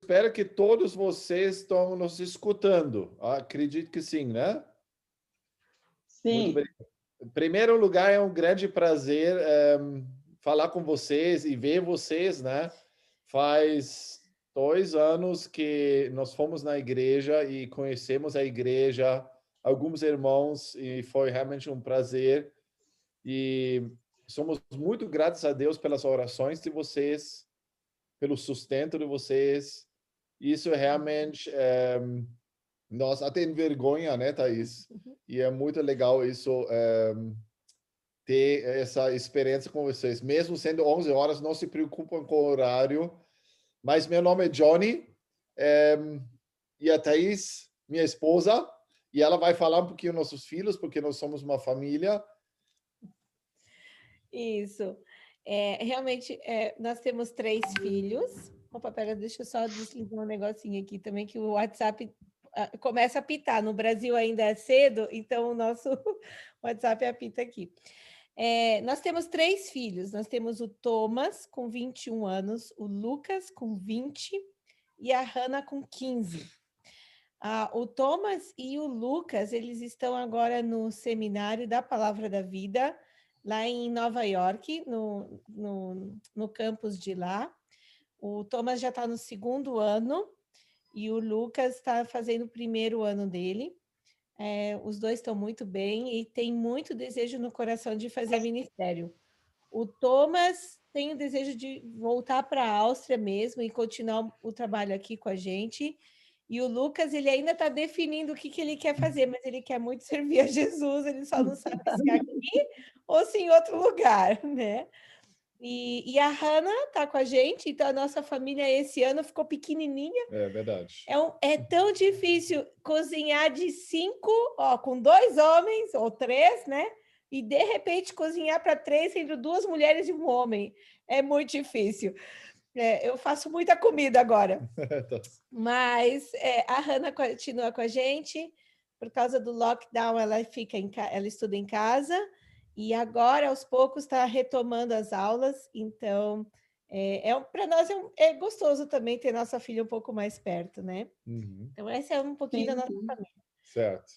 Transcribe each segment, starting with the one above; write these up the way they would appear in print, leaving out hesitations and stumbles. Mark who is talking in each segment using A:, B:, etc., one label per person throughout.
A: espero que todos vocês estão nos escutando. Acredito que sim, né? Muito bem.
B: Sim.
A: Em primeiro lugar, é um grande prazer falar com vocês e ver vocês, né? Faz 2 anos que nós fomos na igreja e conhecemos a igreja, alguns irmãos, e foi realmente um prazer. E somos muito gratos a Deus pelas orações de vocês, pelo sustento de vocês. Isso é realmente, nós até envergonha, né, Thaís? E é muito legal isso, ter essa experiência com vocês. Mesmo sendo 11 horas, não se preocupam com o horário. Mas meu nome é Johnny, e a Thaís, minha esposa, e ela vai falar um pouquinho dos nossos filhos, porque nós somos uma família.
C: Isso. Realmente, nós temos 3 filhos. Opa, pera, deixa eu só desligar um negocinho aqui também, que o WhatsApp começa a apitar. No Brasil ainda é cedo, então o nosso WhatsApp apita aqui. Nós temos 3 filhos. Nós temos o Thomas, com 21 anos, o Lucas, com 20, e a Hannah, com 15. O Thomas e o Lucas, eles estão agora no Seminário da Palavra da Vida, lá em Nova York, no campus de lá. O Thomas já está no 2º ano e o Lucas está fazendo o 1º ano dele. Os dois estão muito bem e tem muito desejo no coração de fazer ministério. O Thomas tem o desejo de voltar para a Áustria mesmo e continuar o trabalho aqui com a gente. E o Lucas, ele ainda está definindo o que ele quer fazer, mas ele quer muito servir a Jesus, ele só não sabe se é aqui ou se em outro lugar, né? E a Hannah está com a gente, então a nossa família esse ano ficou pequenininha.
A: É verdade.
C: É tão difícil cozinhar de 5, com 2 homens ou 3, né? E de repente cozinhar para 3 entre 2 mulheres e um homem. É muito difícil. Eu faço muita comida agora. Mas a Hannah continua com a gente. Por causa do lockdown, ela estuda em casa. E agora, aos poucos, está retomando as aulas. Então, para nós é gostoso também ter nossa filha um pouco mais perto, né?
A: Uhum.
C: Então, essa é um pouquinho da nossa família.
A: Certo.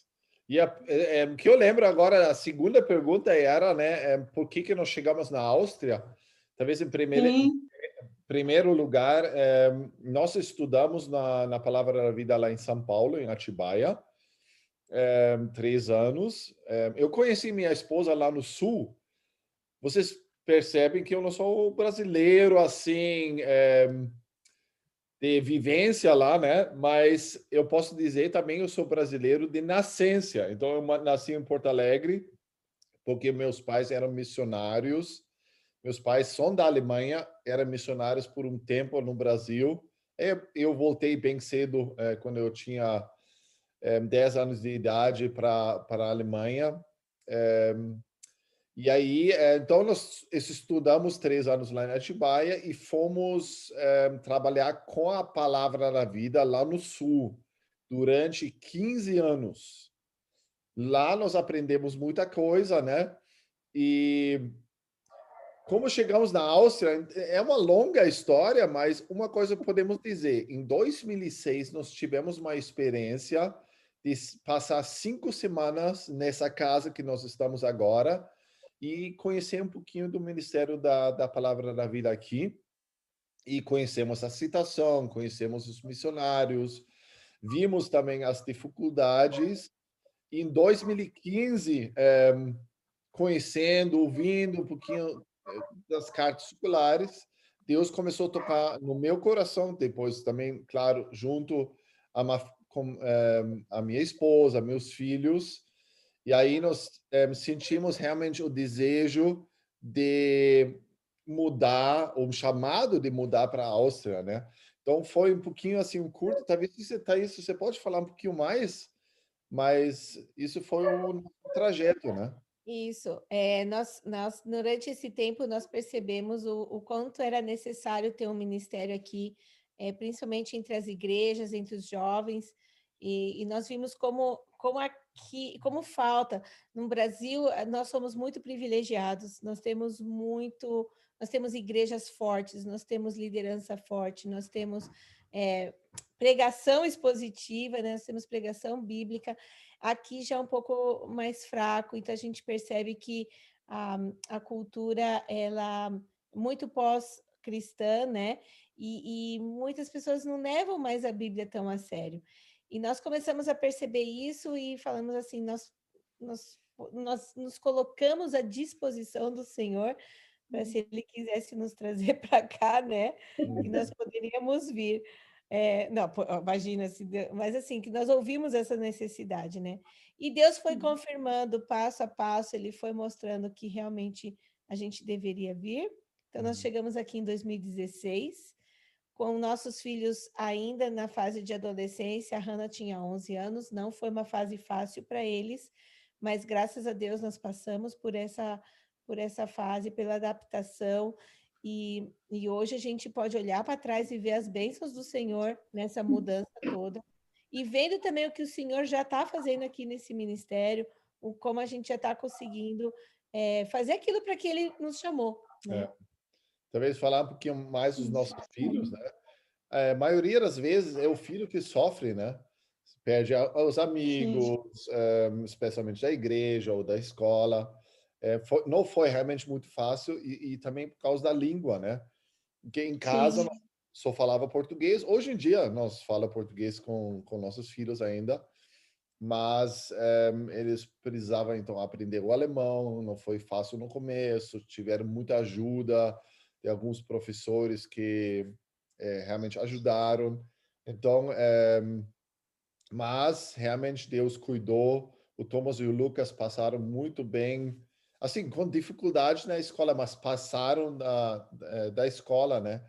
A: E o que eu lembro agora, a segunda pergunta era, né, por que nós chegamos na Áustria? Talvez em primeiro lugar, nós estudamos na Palavra da Vida lá em São Paulo, em Atibaia, 3 anos. Eu conheci minha esposa lá no Sul. Vocês percebem que eu não sou brasileiro, assim, de vivência lá, né? Mas eu posso dizer também eu sou brasileiro de nascença. Então eu nasci em Porto Alegre porque meus pais eram missionários. Meus pais são da Alemanha, eram missionários por um tempo no Brasil. Eu voltei bem cedo, quando eu tinha 10 anos de idade para a Alemanha. E aí, então, nós estudamos 3 anos lá em Atibaia e fomos trabalhar com a Palavra da Vida lá no Sul, durante 15 anos. Lá nós aprendemos muita coisa, né? E como chegamos na Áustria, é uma longa história, mas uma coisa podemos dizer: em 2006, nós tivemos uma experiência de passar 5 semanas nessa casa que nós estamos agora e conhecer um pouquinho do Ministério da Palavra da Vida aqui. E conhecemos a citação, conhecemos os missionários, vimos também as dificuldades. Em 2015, conhecendo, ouvindo um pouquinho das cartas circulares, Deus começou a tocar no meu coração, depois também, claro, junto com a minha esposa, meus filhos, e aí nós sentimos realmente o desejo de mudar, ou um chamado de mudar para a Áustria, né? Então foi um pouquinho assim, um curto, talvez você pode falar um pouquinho mais, mas isso foi o trajeto, né?
C: Isso. Nós, durante esse tempo, nós percebemos o quanto era necessário ter um ministério aqui, principalmente entre as igrejas, entre os jovens, e nós vimos como falta. No Brasil, nós somos muito privilegiados, nós temos igrejas fortes, nós temos liderança forte, nós temos pregação expositiva, né? Nós temos pregação bíblica. Aqui já é um pouco mais fraco, então a gente percebe que a cultura, ela muito pós-cristã, né? E muitas pessoas não levam mais a Bíblia tão a sério. E nós começamos a perceber isso e falamos assim, nós nos colocamos à disposição do Senhor para, se Ele quisesse nos trazer para cá, né? Que nós poderíamos vir. Não, imagina, mas assim, que nós ouvimos essa necessidade, né? E Deus foi confirmando passo a passo, Ele foi mostrando que realmente a gente deveria vir. Então, nós chegamos aqui em 2016, com nossos filhos ainda na fase de adolescência. A Hannah tinha 11 anos, não foi uma fase fácil para eles, mas graças a Deus nós passamos por essa fase, pela adaptação, e hoje a gente pode olhar para trás e ver as bênçãos do Senhor nessa mudança toda, e vendo também o que o Senhor já está fazendo aqui nesse ministério, como a gente já está conseguindo fazer aquilo para que Ele nos chamou, né?
A: Talvez falar um pouquinho mais dos nossos filhos, né? A maioria das vezes é o filho que sofre, né? Perde os amigos, especialmente da igreja ou da escola. Não foi realmente muito fácil e também por causa da língua, né? Porque em casa nós só falava português. Hoje em dia nós falamos português com nossos filhos ainda, mas eles precisavam então aprender o alemão. Não foi fácil no começo, tiveram muita ajuda de alguns professores que realmente ajudaram. Então, mas realmente Deus cuidou. O Thomas e o Lucas passaram muito bem, assim, com dificuldades na escola, mas passaram da escola, né?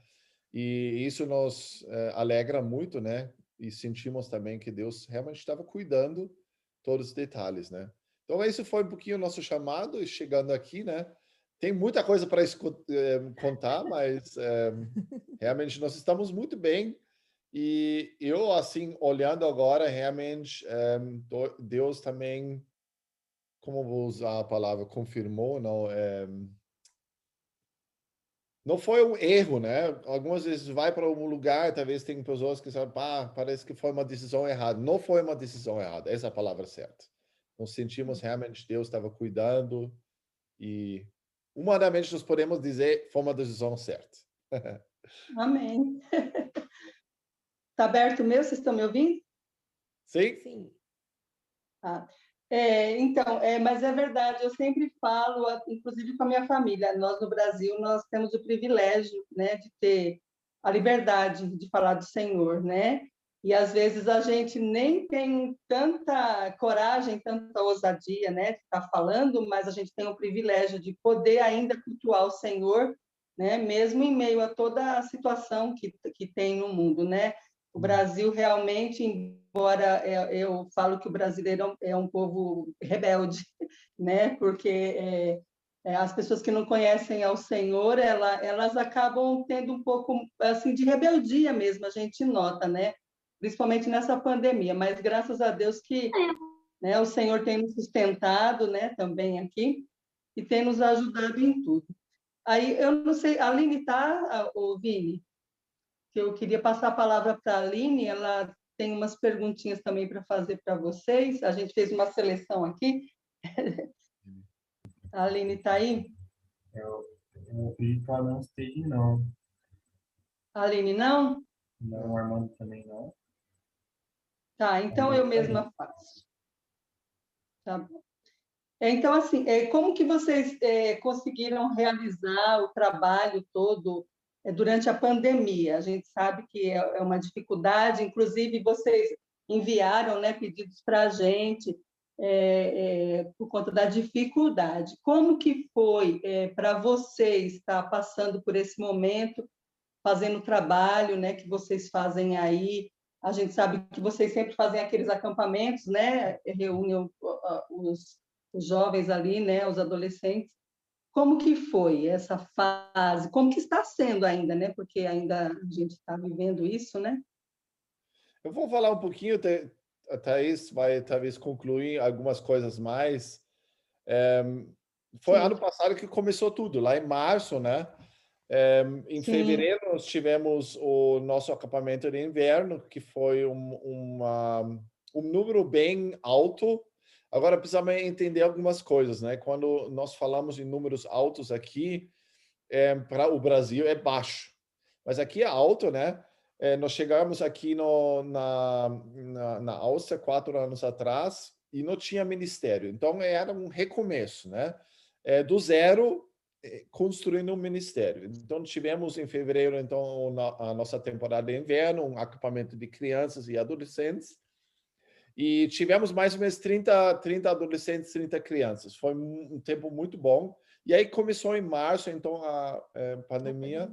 A: E isso nos alegra muito, né? E sentimos também que Deus realmente estava cuidando todos os detalhes, né? Então, esse foi um pouquinho o nosso chamado, e chegando aqui, né? Tem muita coisa para contar, mas realmente nós estamos muito bem. E eu, assim, olhando agora, realmente, Deus também, como vou usar a palavra, confirmou, não, não foi um erro, né? Algumas vezes vai para um lugar, talvez tem pessoas que sabem, parece que foi uma decisão errada. Não foi uma decisão errada, essa é a palavra certa. Nós sentimos realmente Deus estava cuidando e, humanamente, nós podemos dizer foi uma decisão certa.
B: Amém. Está aberto o meu? Vocês estão me ouvindo?
A: Sim?
C: Sim.
B: Ah. Então, mas é verdade, eu sempre falo, inclusive com a minha família, nós no Brasil, nós temos o privilégio, né, de ter a liberdade de falar do Senhor, né? E às vezes a gente nem tem tanta coragem, tanta ousadia, né, de estar falando, mas a gente tem o privilégio de poder ainda cultuar o Senhor, né, mesmo em meio a toda a situação que tem no mundo, né? O Brasil realmente, embora eu falo que o brasileiro é um povo rebelde, né? Porque as pessoas que não conhecem ao Senhor, elas acabam tendo um pouco assim de rebeldia mesmo, a gente nota, né? Principalmente nessa pandemia. Mas graças a Deus que, né, o Senhor tem nos sustentado, né? Também aqui e tem nos ajudado em tudo. Aí eu não sei, a Aline está, ou Vini? Que eu queria passar a palavra para a Aline, ela tem umas perguntinhas também para fazer para vocês. A gente fez uma seleção aqui. A Aline está aí?
D: Eu acredito que ela não esteja, não.
B: A Aline não?
D: Não, o Armando também não.
B: Tá, então eu mesma faço. Tá bom. Então, assim, como que vocês conseguiram realizar o trabalho todo durante a pandemia? A gente sabe que é uma dificuldade, inclusive vocês enviaram, né, pedidos para a gente por conta da dificuldade. Como que foi para vocês estar passando por esse momento, fazendo o trabalho, né, que vocês fazem aí? A gente sabe que vocês sempre fazem aqueles acampamentos, né, reúnem os jovens ali, né, os adolescentes. Como que foi essa fase? Como que está sendo ainda, né? Porque ainda a gente está vivendo isso, né?
A: Eu vou falar um pouquinho, a Thaís vai talvez concluir algumas coisas mais. Foi
B: Sim.
A: ano passado que começou tudo, lá em março, né? Em
B: Sim.
A: fevereiro, nós tivemos o nosso acampamento de inverno, que foi um número bem alto. Agora, precisamos entender algumas coisas, né? Quando nós falamos em números altos aqui, para o Brasil é baixo. Mas aqui é alto, né? Nós chegamos aqui na Áustria 4 anos atrás e não tinha ministério. Então, era um recomeço, né? Do zero, construindo um ministério. Então, tivemos em fevereiro então a nossa temporada de inverno, um acampamento de crianças e adolescentes. E tivemos mais ou menos 30 adolescentes, 30 crianças. Foi um tempo muito bom. E aí começou em março, então, a pandemia.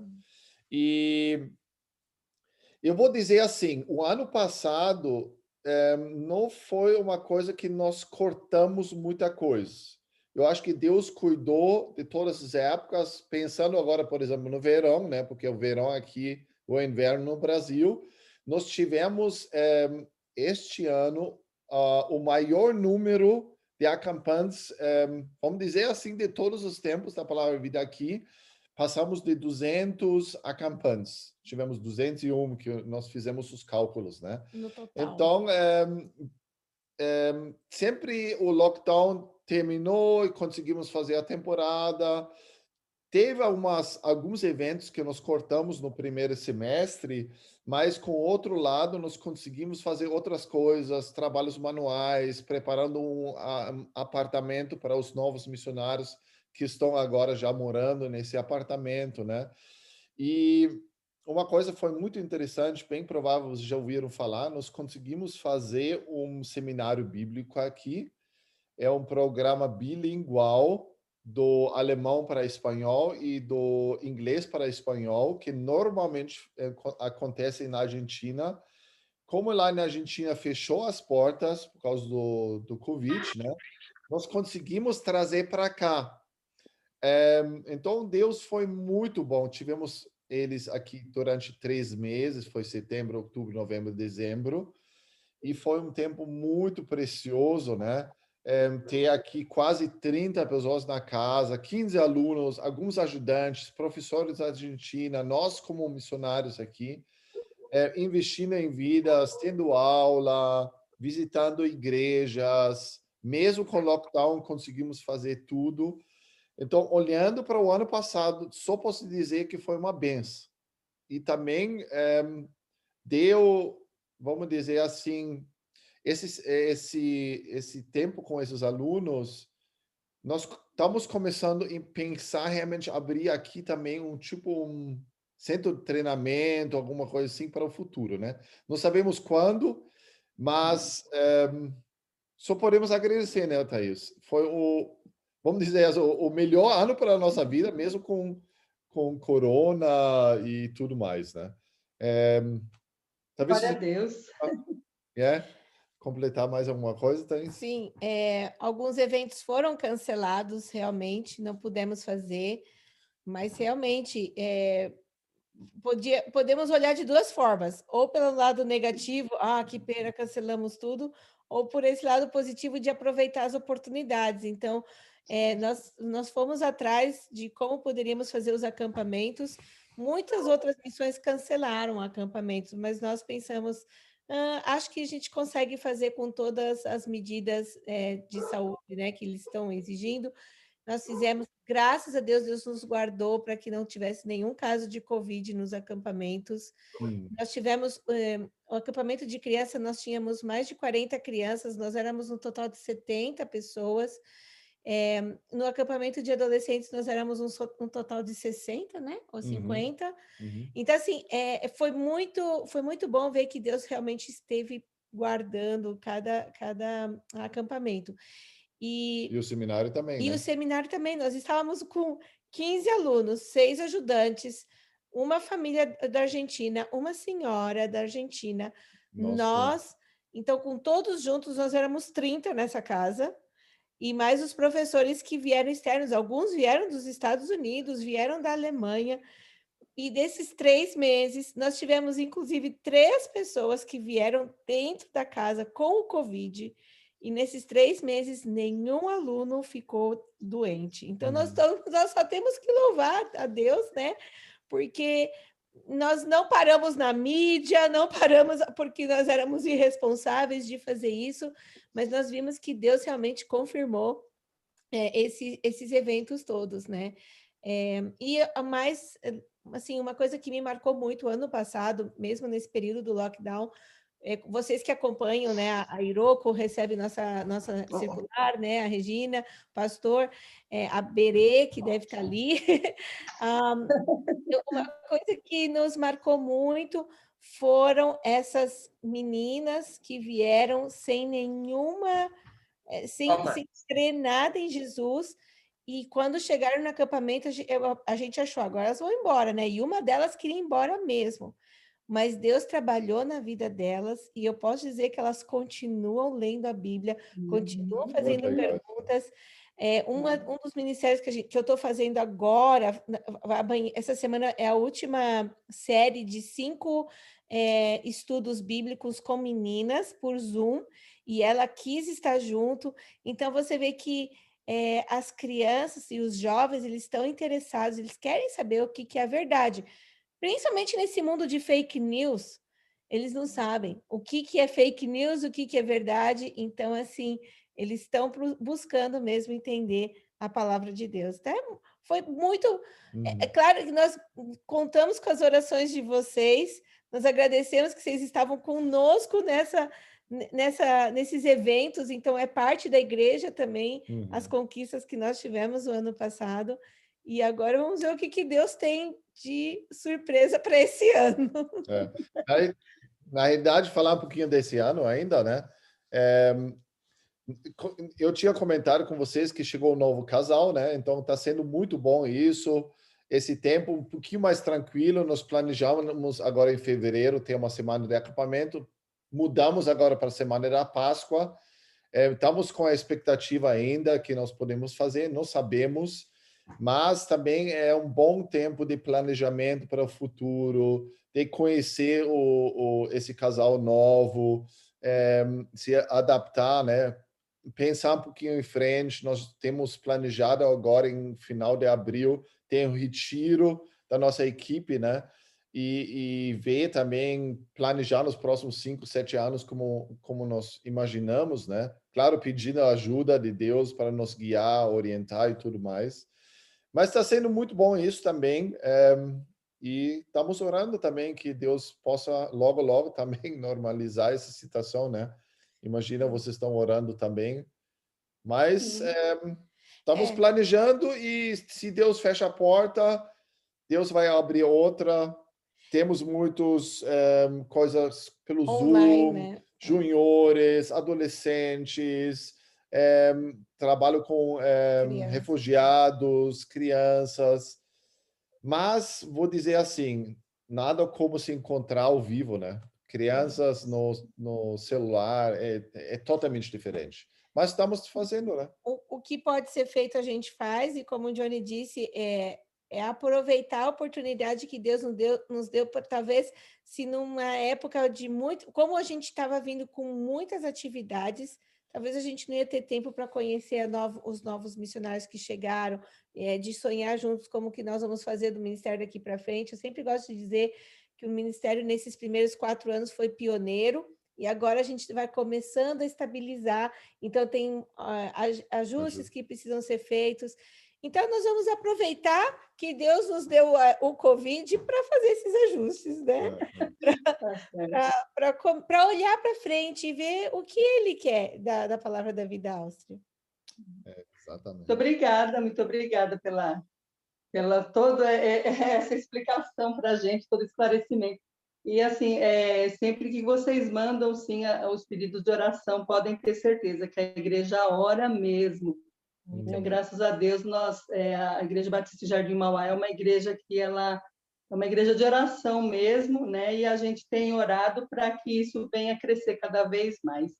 A: E eu vou dizer assim, o ano passado não foi uma coisa que nós cortamos muita coisa. Eu acho que Deus cuidou de todas as épocas, pensando agora, por exemplo, no verão, né? Porque o verão aqui, o inverno no Brasil, nós tivemos este ano o maior número de acampantes, vamos dizer assim, de todos os tempos da Palavra Vida aqui. Passamos de 200 acampantes. Tivemos 201 que nós fizemos os cálculos, né?
C: No total.
A: Então, sempre o lockdown terminou e conseguimos fazer a temporada. Teve alguns eventos que nós cortamos no primeiro semestre, mas com o outro lado nós conseguimos fazer outras coisas, trabalhos manuais, preparando um apartamento para os novos missionários que estão agora já morando nesse apartamento, né? E uma coisa foi muito interessante, bem provável vocês já ouviram falar, nós conseguimos fazer um seminário bíblico aqui. É um programa bilingual do alemão para espanhol e do inglês para espanhol, que normalmente acontece na Argentina. Como lá na Argentina fechou as portas por causa do Covid, né? Nós conseguimos trazer para cá. Então, Deus foi muito bom. Tivemos eles aqui durante 3 meses, foi setembro, outubro, novembro, dezembro, e foi um tempo muito precioso, né? Ter aqui quase 30 pessoas na casa, 15 alunos, alguns ajudantes, professores da Argentina, nós como missionários aqui, investindo em vidas, tendo aula, visitando igrejas, mesmo com lockdown conseguimos fazer tudo. Então, olhando para o ano passado, só posso dizer que foi uma benção. E também deu, vamos dizer assim, esse tempo com esses alunos, nós estamos começando a pensar realmente abrir aqui também um centro de treinamento, alguma coisa assim para o futuro, né? Não sabemos quando, mas só podemos agradecer, né, Thaís? Foi vamos dizer, o melhor ano para a nossa vida, mesmo com corona e tudo mais, né? Talvez
B: Glória a
A: você
B: Deus.
A: completar mais alguma coisa, Thaís?
C: Sim, alguns eventos foram cancelados, realmente, não pudemos fazer, mas realmente podemos olhar de duas formas, ou pelo lado negativo, que pena, cancelamos tudo, ou por esse lado positivo de aproveitar as oportunidades. Então, nós fomos atrás de como poderíamos fazer os acampamentos. Muitas outras missões cancelaram acampamentos, mas nós pensamos, acho que a gente consegue fazer com todas as medidas de saúde, né, que eles estão exigindo. Nós fizemos, graças a Deus, Deus nos guardou para que não tivesse nenhum caso de Covid nos acampamentos. Nós tivemos o acampamento de criança, nós tínhamos mais de 40 crianças, nós éramos um total de 70 pessoas. No acampamento de adolescentes, nós éramos um total de 60, né? Ou 50. Então, assim, foi muito bom ver que Deus realmente esteve guardando cada acampamento.
A: E o seminário também,
C: E
A: né?
C: o seminário também, nós estávamos com 15 alunos, 6 ajudantes, uma família da Argentina, uma senhora da Argentina,
A: Nossa.
C: então, com todos juntos, nós éramos 30 nessa casa, e mais os professores que vieram externos, alguns vieram dos Estados Unidos, vieram da Alemanha, e desses 3 meses, nós tivemos, inclusive, 3 pessoas que vieram dentro da casa com o Covid, e nesses 3 meses nenhum aluno ficou doente. Então, nós só temos que louvar a Deus, né? Porque nós não paramos na mídia, não paramos porque nós éramos irresponsáveis de fazer isso, mas nós vimos que Deus realmente confirmou esses eventos todos, né? E a mais, assim, uma coisa que me marcou muito ano passado, mesmo nesse período do lockdown, vocês que acompanham, né, a Iroco recebe nossa circular, né, a Regina, o pastor, a Berê, que deve estar ali. Uma coisa que nos marcou muito foram essas meninas que vieram sem nenhuma, sem crer nada em Jesus, e quando chegaram no acampamento, a gente achou, agora elas vão embora, né? E uma delas queria ir embora mesmo. Mas Deus trabalhou na vida delas, e eu posso dizer que elas continuam lendo a Bíblia, continuam fazendo perguntas. Um dos ministérios que eu estou fazendo agora, essa semana é a última série de 5 estudos bíblicos com meninas por Zoom, e ela quis estar junto. Então, você vê que as crianças e os jovens, eles estão interessados, eles querem saber o que é a verdade. Principalmente nesse mundo de fake news, eles não sabem o que é fake news, o que é verdade. Então, assim, eles estão buscando mesmo entender a palavra de Deus. Então, foi muito... É claro que nós contamos com as orações de vocês, nós agradecemos que vocês estavam conosco nesses eventos, então é parte da igreja também, as conquistas que nós tivemos no ano passado. E agora vamos ver o que Deus tem de surpresa para esse ano.
A: Na realidade, falar um pouquinho desse ano ainda, né? Eu tinha comentado com vocês que chegou um novo casal, né? Então está sendo muito bom isso. Esse tempo um pouquinho mais tranquilo. Nós planejamos agora em fevereiro ter uma semana de acampamento. Mudamos agora para a semana da Páscoa. Estamos com a expectativa ainda que nós podemos fazer, não sabemos, mas também é um bom tempo de planejamento para o futuro, de conhecer esse casal novo, se adaptar, né? Pensar um pouquinho em frente. Nós temos planejado agora, em final de abril, tem um retiro da nossa equipe, né? E ver também, planejar nos próximos 5, 7 anos como nós imaginamos, né? Claro, pedindo a ajuda de Deus para nos guiar, orientar e tudo mais. Mas está sendo muito bom isso também. E estamos orando também que Deus possa logo, logo também normalizar essa situação, né? Imagina, vocês estão orando também. Mas estamos planejando, e se Deus fecha a porta, Deus vai abrir outra. Temos muitas coisas pelo
C: Online,
A: Zoom,
C: né?
A: juniores, adolescentes, trabalho com refugiados, crianças. Mas vou dizer assim, nada como se encontrar ao vivo, né? Crianças no celular é totalmente diferente. Mas estamos fazendo, né?
C: O que pode ser feito, a gente faz, e como o Johnny disse, é aproveitar a oportunidade que Deus nos deu talvez, se numa época de muito... Como a gente estava vindo com muitas atividades, talvez a gente não ia ter tempo para conhecer os novos missionários que chegaram, de sonhar juntos como que nós vamos fazer do ministério daqui para frente. Eu sempre gosto de dizer que o ministério, nesses primeiros 4 anos, foi pioneiro, e agora a gente vai começando a estabilizar, então tem ajustes que precisam ser feitos. Então, nós vamos aproveitar que Deus nos deu o Covid para fazer esses ajustes, né? Para olhar para frente e ver o que Ele quer da Palavra da Vida Áustria.
A: Exatamente.
B: Muito obrigada pela toda essa explicação para a gente, todo esclarecimento. E, assim, sempre que vocês mandam, sim, os pedidos de oração, podem ter certeza que a igreja ora mesmo. Graças a Deus, a Igreja Batista Jardim Mauá é uma igreja que ela é uma igreja de oração mesmo, né? E a gente tem orado para que isso venha crescer cada vez mais.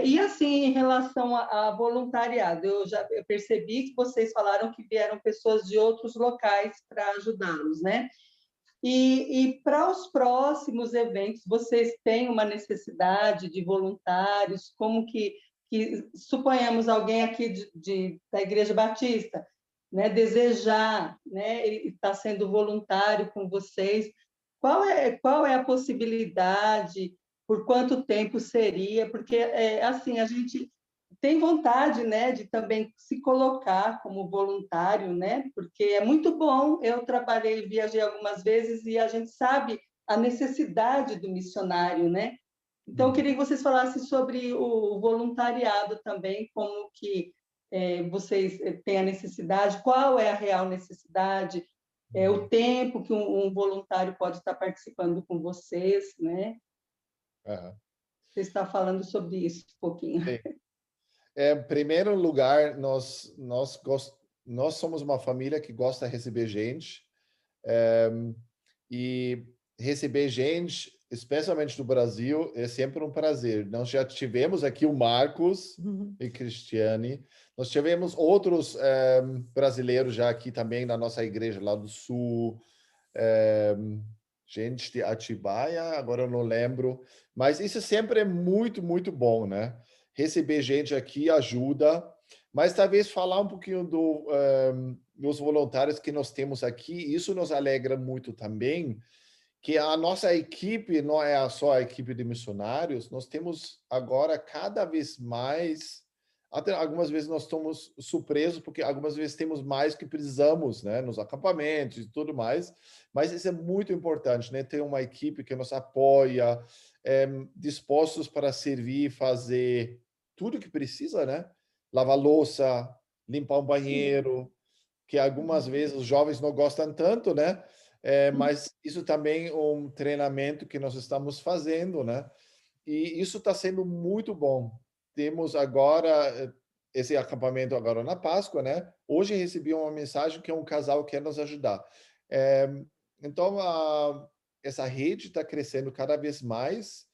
B: E, assim, em relação a voluntariado, eu percebi que vocês falaram que vieram pessoas de outros locais para ajudá-los, né? E para os próximos eventos, vocês têm uma necessidade de voluntários? Como que que suponhamos alguém aqui da Igreja Batista, né, desejar, né, estar sendo voluntário com vocês, qual é a possibilidade, por quanto tempo seria? Porque, assim, a gente tem vontade, né, de também se colocar como voluntário, né, porque é muito bom. Eu trabalhei, viajei algumas vezes e a gente sabe a necessidade do missionário, né? Então, eu queria que vocês falassem sobre o voluntariado também, como que vocês têm a necessidade, qual é a real necessidade, o tempo que um voluntário pode estar participando com vocês, né?
A: Aham.
B: Você está falando sobre isso um pouquinho.
A: Sim. Em primeiro lugar, nós somos uma família que gosta de receber gente, e receber gente, especialmente do Brasil, é sempre um prazer. Nós já tivemos aqui o Marcos e Cristiane, nós tivemos outros brasileiros já aqui também na nossa igreja lá do Sul, gente de Atibaia, agora eu não lembro, mas isso sempre é muito, muito bom, né? Receber gente aqui ajuda, mas talvez falar um pouquinho dos voluntários que nós temos aqui, isso nos alegra muito também, que a nossa equipe não é só a equipe de missionários, nós temos agora cada vez mais, até algumas vezes nós estamos surpresos, porque algumas vezes temos mais que precisamos, né, nos acampamentos e tudo mais, mas isso é muito importante, né, ter uma equipe que nos apoia, dispostos para servir, fazer tudo que precisa, né, lavar louça, limpar um banheiro, que algumas vezes os jovens não gostam tanto, né? Mas isso também é um treinamento que nós estamos fazendo, né? E isso está sendo muito bom. Temos agora esse acampamento agora na Páscoa, né? Hoje recebi uma mensagem que um casal quer nos ajudar. Então, essa rede está crescendo cada vez mais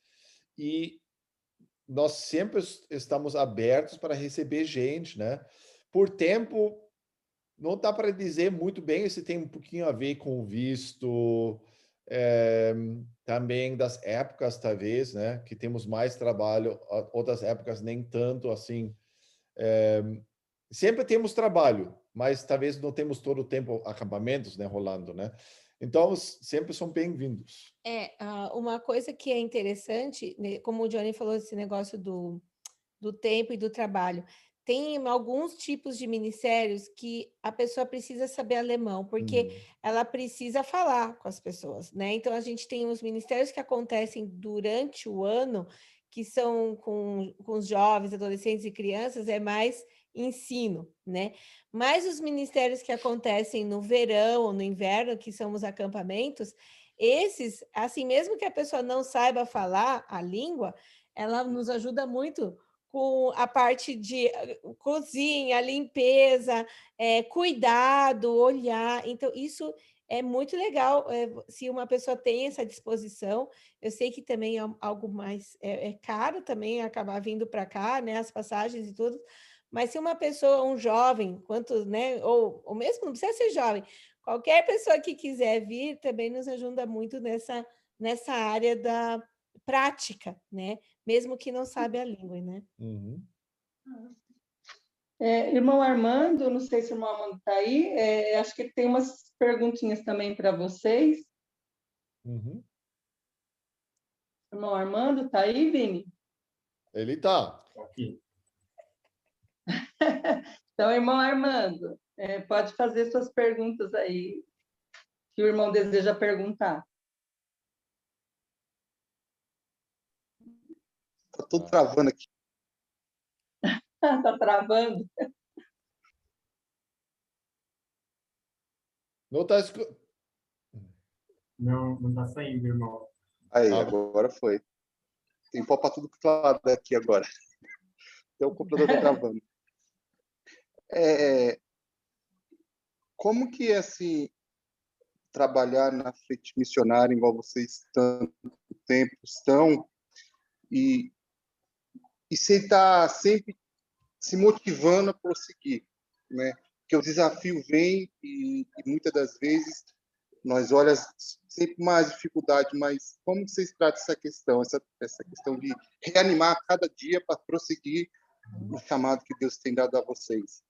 A: e nós sempre estamos abertos para receber gente, né? Por tempo, não dá para dizer muito bem se tem um pouquinho a ver com o visto, também das épocas, talvez, né? Que temos mais trabalho, outras épocas nem tanto assim. Sempre temos trabalho, mas talvez não temos todo o tempo acampamentos, né, rolando, né? Então, sempre são bem-vindos.
C: Uma coisa que é interessante, né, como o Johnny falou, esse negócio do tempo e do trabalho. Tem alguns tipos de ministérios que a pessoa precisa saber alemão, porque ela precisa falar com as pessoas, né? Então, a gente tem os ministérios que acontecem durante o ano, que são com os jovens, adolescentes e crianças, é mais ensino, né? Mas os ministérios que acontecem no verão ou no inverno, que são os acampamentos, esses, assim, mesmo que a pessoa não saiba falar a língua, ela nos ajuda muito com a parte de cozinha, limpeza, cuidado, olhar. Então, isso é muito legal, se uma pessoa tem essa disposição. Eu sei que também é algo mais caro também acabar vindo para cá, né? As passagens e tudo. Mas se uma pessoa, um jovem, quanto, né? Ou mesmo não precisa ser jovem, qualquer pessoa que quiser vir também nos ajuda muito nessa área da prática, né? Mesmo que não sabe a língua, né?
B: Irmão Armando, não sei se o irmão Armando está aí, acho que tem umas perguntinhas também para vocês. Irmão Armando, está aí, Vini?
A: Ele está.
D: Aqui.
B: Então, irmão Armando, pode fazer suas perguntas aí, que o irmão deseja perguntar.
E: Está tudo travando aqui.
B: Está travando?
A: Não está
D: Não, não tá saindo, irmão.
E: Aí, agora foi. Tem pó para tudo que lado daqui agora. Até o computador está travando. Como que é assim, trabalhar na frente missionária, igual vocês tanto tempo estão, e você está sempre se motivando a prosseguir, né? Porque o desafio vem e muitas das vezes nós olhamos sempre mais dificuldade, mas como vocês tratam essa questão de reanimar cada dia para prosseguir no chamado que Deus tem dado a vocês?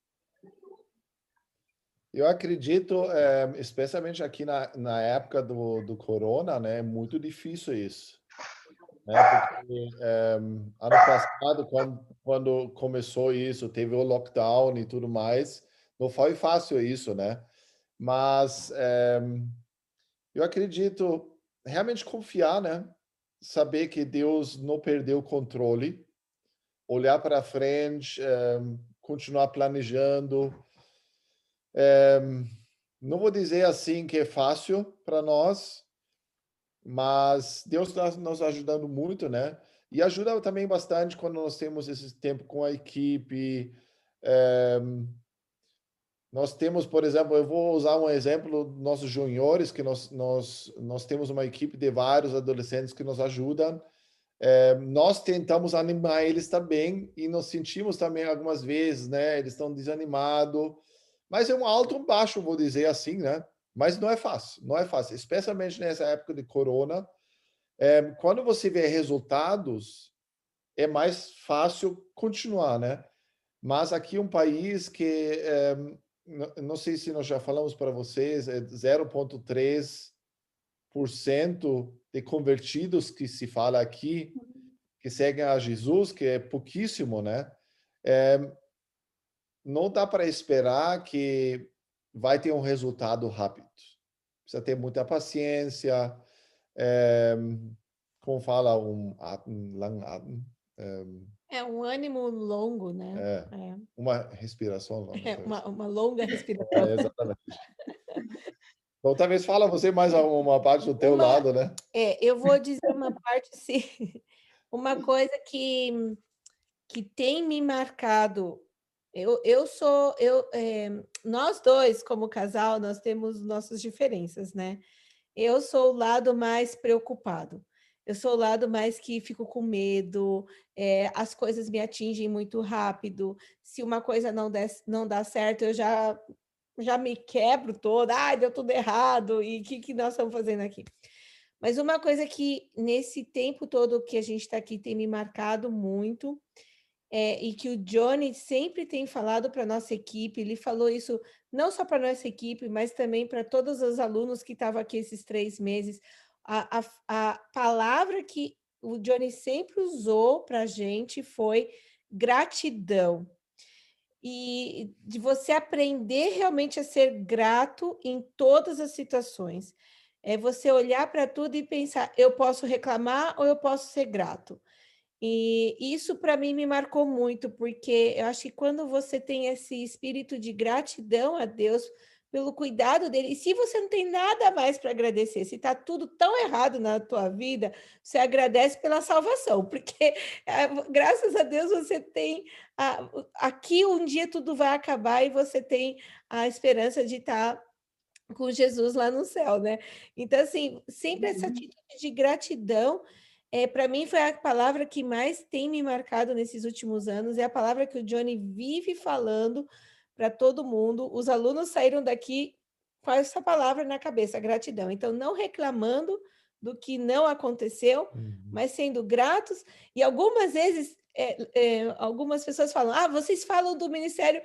A: Eu acredito, especialmente aqui na época do corona, né, é muito difícil isso, né? Porque ano passado, quando começou isso, teve o lockdown e tudo mais, não foi fácil isso, né? Mas eu acredito realmente confiar, né? Saber que Deus não perdeu o controle, olhar para frente, continuar planejando. Não vou dizer assim que é fácil para nós, mas Deus está nos ajudando muito, né? E ajuda também bastante quando nós temos esse tempo com a equipe. Nós temos, por exemplo, eu vou usar um exemplo, nossos juniores, que nós temos uma equipe de vários adolescentes que nos ajudam. Nós tentamos animar eles também e nos sentimos também algumas vezes, né? Eles estão desanimados, mas é um alto e um baixo, vou dizer assim, né? Mas não é fácil, não é fácil, especialmente nessa época de corona. Quando você vê resultados, é mais fácil continuar, né? Mas aqui é um país que, não sei se nós já falamos para vocês, é 0,3% de convertidos que se fala aqui, que seguem a Jesus, que é pouquíssimo, né? Não dá para esperar que vai ter um resultado rápido. Precisa ter muita paciência, como fala, lang Atem,
C: É um ânimo longo, né?
A: uma respiração longa.
C: Uma longa respiração.
A: Exatamente. Então, talvez fala você mais uma parte do teu lado, né?
C: Eu vou dizer uma parte, sim. Uma coisa que tem me marcado. Nós dois, como casal, nós temos nossas diferenças, né? Eu sou o lado mais preocupado. Eu sou o lado mais que fico com medo, as coisas me atingem muito rápido. Se uma coisa não dá certo, eu já me quebro toda. Ai, deu tudo errado, e o que nós estamos fazendo aqui? Mas uma coisa que, nesse tempo todo que a gente está aqui, tem me marcado muito, e que o Johnny sempre tem falado para a nossa equipe, ele falou isso não só para a nossa equipe, mas também para todos os alunos que estavam aqui esses 3 meses. A palavra que o Johnny sempre usou para a gente foi gratidão. E de você aprender realmente a ser grato em todas as situações. É você olhar para tudo e pensar, eu posso reclamar ou eu posso ser grato? E isso para mim me marcou muito, porque eu acho que quando você tem esse espírito de gratidão a Deus pelo cuidado dele, e se você não tem nada mais para agradecer, se está tudo tão errado na tua vida, você agradece pela salvação, porque graças a Deus você tem aqui um dia tudo vai acabar e você tem a esperança de estar com Jesus lá no céu, né? Então, assim, sempre essa atitude de gratidão, para mim foi a palavra que mais tem me marcado nesses últimos anos, é a palavra que o Johnny vive falando para todo mundo. Os alunos saíram daqui com essa palavra na cabeça, gratidão. Então, não reclamando do que não aconteceu, mas sendo gratos, e algumas vezes algumas pessoas falam, vocês falam do ministério,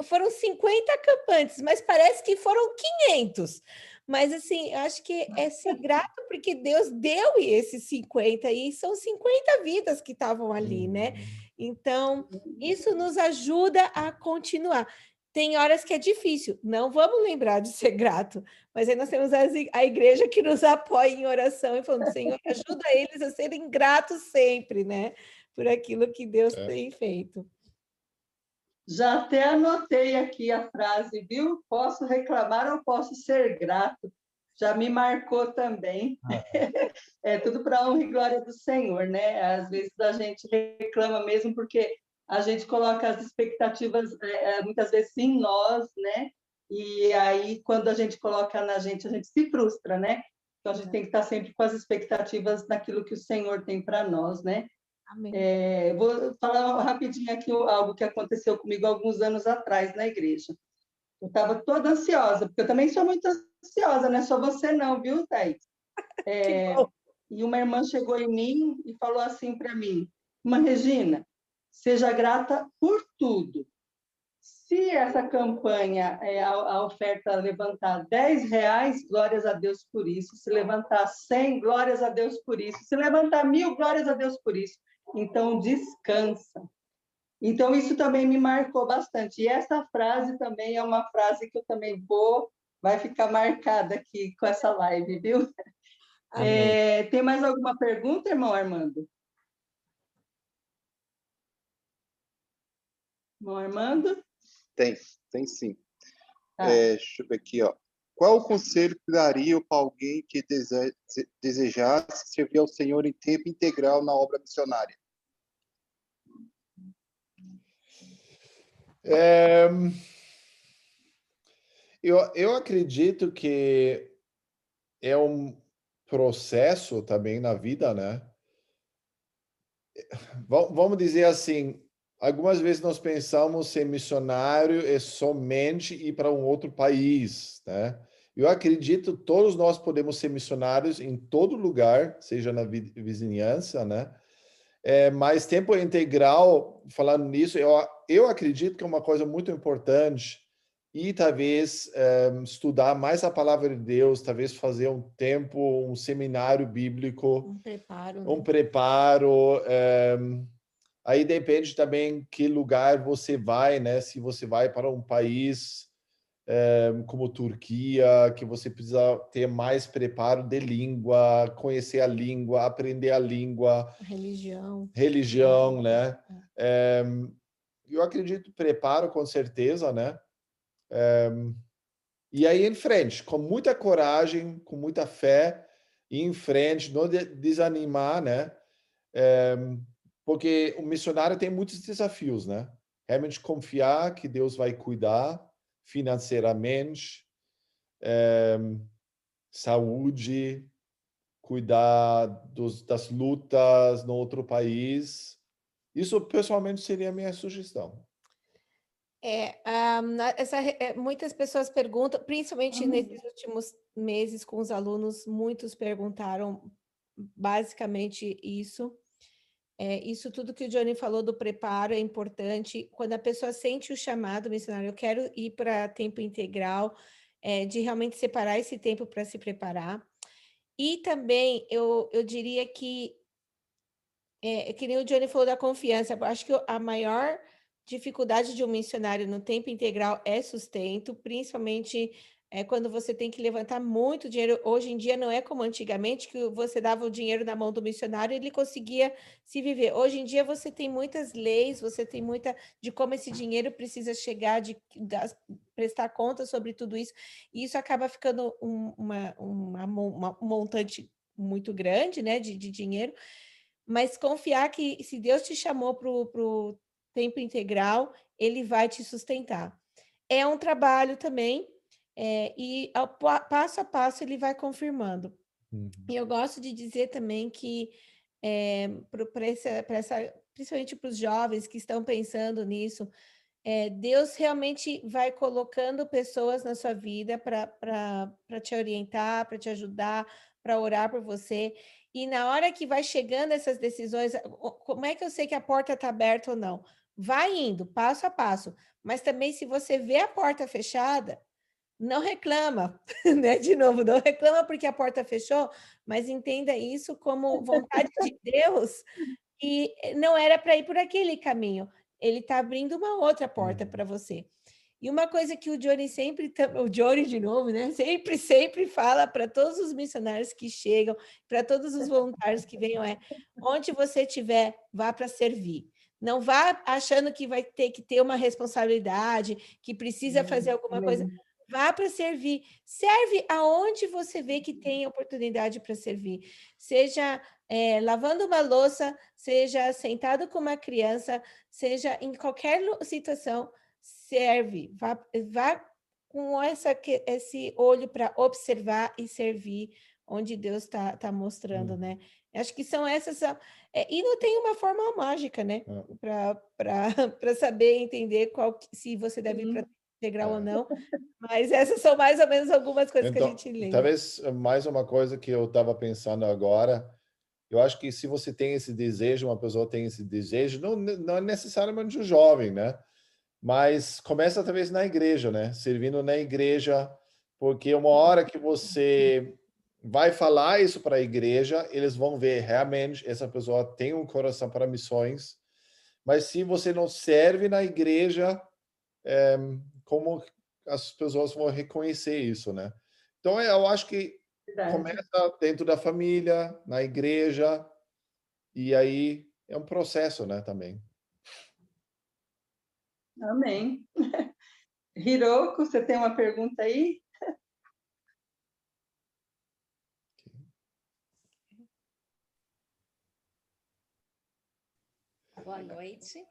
C: foram 50 acampantes, mas parece que foram 500. Mas, assim, eu acho que é ser grato porque Deus deu esses 50, e são 50 vidas que estavam ali, né? Então, isso nos ajuda a continuar. Tem horas que é difícil, não vamos lembrar de ser grato, mas aí nós temos a igreja que nos apoia em oração e falando, Senhor, ajuda eles a serem gratos sempre, né? Por aquilo que Deus tem feito.
B: Já até anotei aqui a frase, viu? Posso reclamar ou posso ser grato? Já me marcou também. É tudo para a honra e glória do Senhor, né? Às vezes a gente reclama mesmo porque a gente coloca as expectativas muitas vezes em nós, né? E aí, quando a gente coloca na gente, a gente se frustra, né? Então, a gente tem que estar sempre com as expectativas naquilo que o Senhor tem para nós, né?
C: Amém.
B: Vou falar rapidinho aqui algo que aconteceu comigo alguns anos atrás na igreja. Eu estava toda ansiosa, porque eu também sou muito ansiosa, não é só você não, viu, Thaís? E uma irmã chegou em mim e falou assim para mim, irmã Regina, Seja grata por tudo. Se essa campanha, a oferta levantar R$ 10, glórias a Deus por isso. Se levantar 100, glórias a Deus por isso. Se levantar 1.000, glórias a Deus por isso. Então, descansa. Então, isso também me marcou bastante. E essa frase também é uma frase que eu também vai ficar marcada aqui com essa live, viu? Tem mais alguma pergunta, irmão Armando? Irmão Armando?
E: Tem sim.
B: Ah.
E: Deixa eu ver aqui, ó. Qual o conselho que daria para alguém que desejasse servir ao Senhor em tempo integral na obra missionária?
A: Eu acredito que é um processo também na vida, né? Vamos dizer assim, algumas vezes nós pensamos ser missionário é somente ir para um outro país, né? Eu acredito que todos nós podemos ser missionários em todo lugar, seja na vizinhança, né? Mas tempo integral, falando nisso, eu acredito que é uma coisa muito importante e talvez estudar mais a palavra de Deus, talvez fazer um seminário bíblico, um preparo. Aí depende também que lugar você vai, né? Se você vai para um país como Turquia, que você precisa ter mais preparo de língua, conhecer a língua, aprender a língua. Religião, né? Eu acredito preparo com certeza, né? E aí em frente, com muita coragem, com muita fé, ir em frente, não desanimar, né? Porque o missionário tem muitos desafios, né? Realmente confiar que Deus vai cuidar financeiramente, saúde, cuidar das lutas no outro país. Isso, pessoalmente, seria a minha sugestão.
C: Muitas pessoas perguntam, principalmente nesses últimos meses com os alunos, muitos perguntaram basicamente isso. Isso tudo que o Johnny falou do preparo é importante. Quando a pessoa sente o chamado missionário, eu quero ir para tempo integral, de realmente separar esse tempo para se preparar. E também eu diria que nem o Johnny falou da confiança. Eu acho que a maior dificuldade de um missionário no tempo integral é sustento, principalmente quando você tem que levantar muito dinheiro. Hoje em dia não é como antigamente, que você dava o dinheiro na mão do missionário e ele conseguia se viver. Hoje em dia você tem muitas leis, você tem muita de como esse dinheiro precisa chegar, prestar conta sobre tudo isso, e isso acaba ficando um montante muito grande, né, de dinheiro. Mas confiar que se Deus te chamou para o tempo integral, Ele vai te sustentar. É um trabalho também, e passo a passo Ele vai confirmando. E eu gosto de dizer também que, principalmente para os jovens que estão pensando nisso, Deus realmente vai colocando pessoas na sua vida para te orientar, para te ajudar, para orar por você. E na hora que vai chegando essas decisões, como é que eu sei que a porta está aberta ou não? Vai indo, passo a passo. Mas também, se você vê a porta fechada, não reclama, né? De novo, não reclama porque a porta fechou, mas entenda isso como vontade de Deus, e não era para ir por aquele caminho. Ele está abrindo uma outra porta para você. E uma coisa que o Johnny o Johnny de novo, né? Sempre fala para todos os missionários que chegam, para todos os voluntários que venham, onde você estiver, vá para servir. Não vá achando que vai ter que ter uma responsabilidade, que precisa fazer alguma coisa. Vá para servir. Serve aonde você vê que tem oportunidade para servir. Seja lavando uma louça, seja sentado com uma criança, seja em qualquer situação, serve. Vá com esse olho para observar e servir onde Deus está mostrando, né? Acho que são essas... e não tem uma fórmula mágica, né? Para saber entender se você deve ir para integral ou não. Mas essas são mais ou menos algumas coisas que a gente lembra.
A: Talvez mais uma coisa que eu estava pensando agora, Eu acho que se você tem esse desejo, uma pessoa tem esse desejo, não é necessariamente um jovem, né? Mas começa talvez na igreja, né? Servindo na igreja, porque uma hora que você vai falar isso para a igreja, eles vão ver realmente essa pessoa tem um coração para missões. Mas se você não serve na igreja, como as pessoas vão reconhecer isso, né? Então, eu acho que
B: Verdade.
A: começa dentro da família, na igreja, e aí é um processo, né, também.
B: Amém. Hiroko, você tem uma pergunta aí?
F: Boa noite.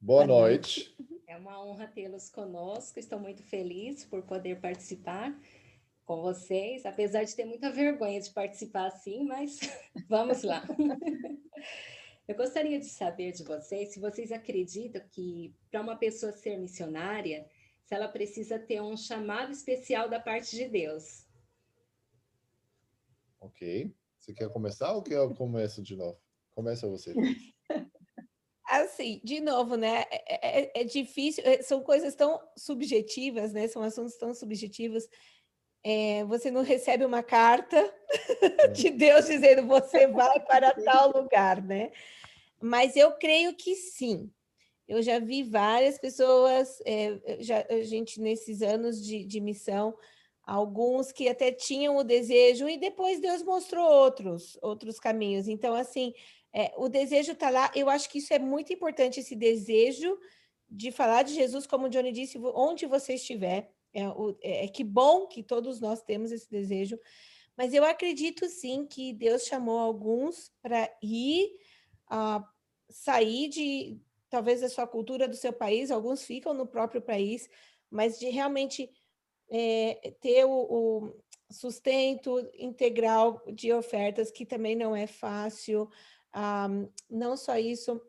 A: Boa noite.
F: É uma honra tê-los conosco. Estou muito feliz por poder participar com vocês, apesar de ter muita vergonha de participar assim, mas vamos lá. Eu gostaria de saber de vocês se vocês acreditam que para uma pessoa ser missionária, se ela precisa ter um chamado especial da parte de Deus.
A: Ok. Você quer começar ou quer eu começo de novo? Começa você.
C: Assim, de novo, né? É difícil, são coisas tão subjetivas, né? São assuntos tão subjetivos. Você não recebe uma carta de Deus dizendo você vai para tal lugar, né? Mas eu creio que sim. Eu já vi várias pessoas, a gente nesses anos de missão, alguns que até tinham o desejo e depois Deus mostrou outros caminhos. Então, assim, o desejo está lá. Eu acho que isso é muito importante, esse desejo de falar de Jesus, como o Johnny disse, onde você estiver. Que bom que todos nós temos esse desejo, mas eu acredito sim que Deus chamou alguns para ir, sair de talvez da sua cultura, do seu país, alguns ficam no próprio país, mas de realmente ter o sustento integral de ofertas, que também não é fácil. Não só isso,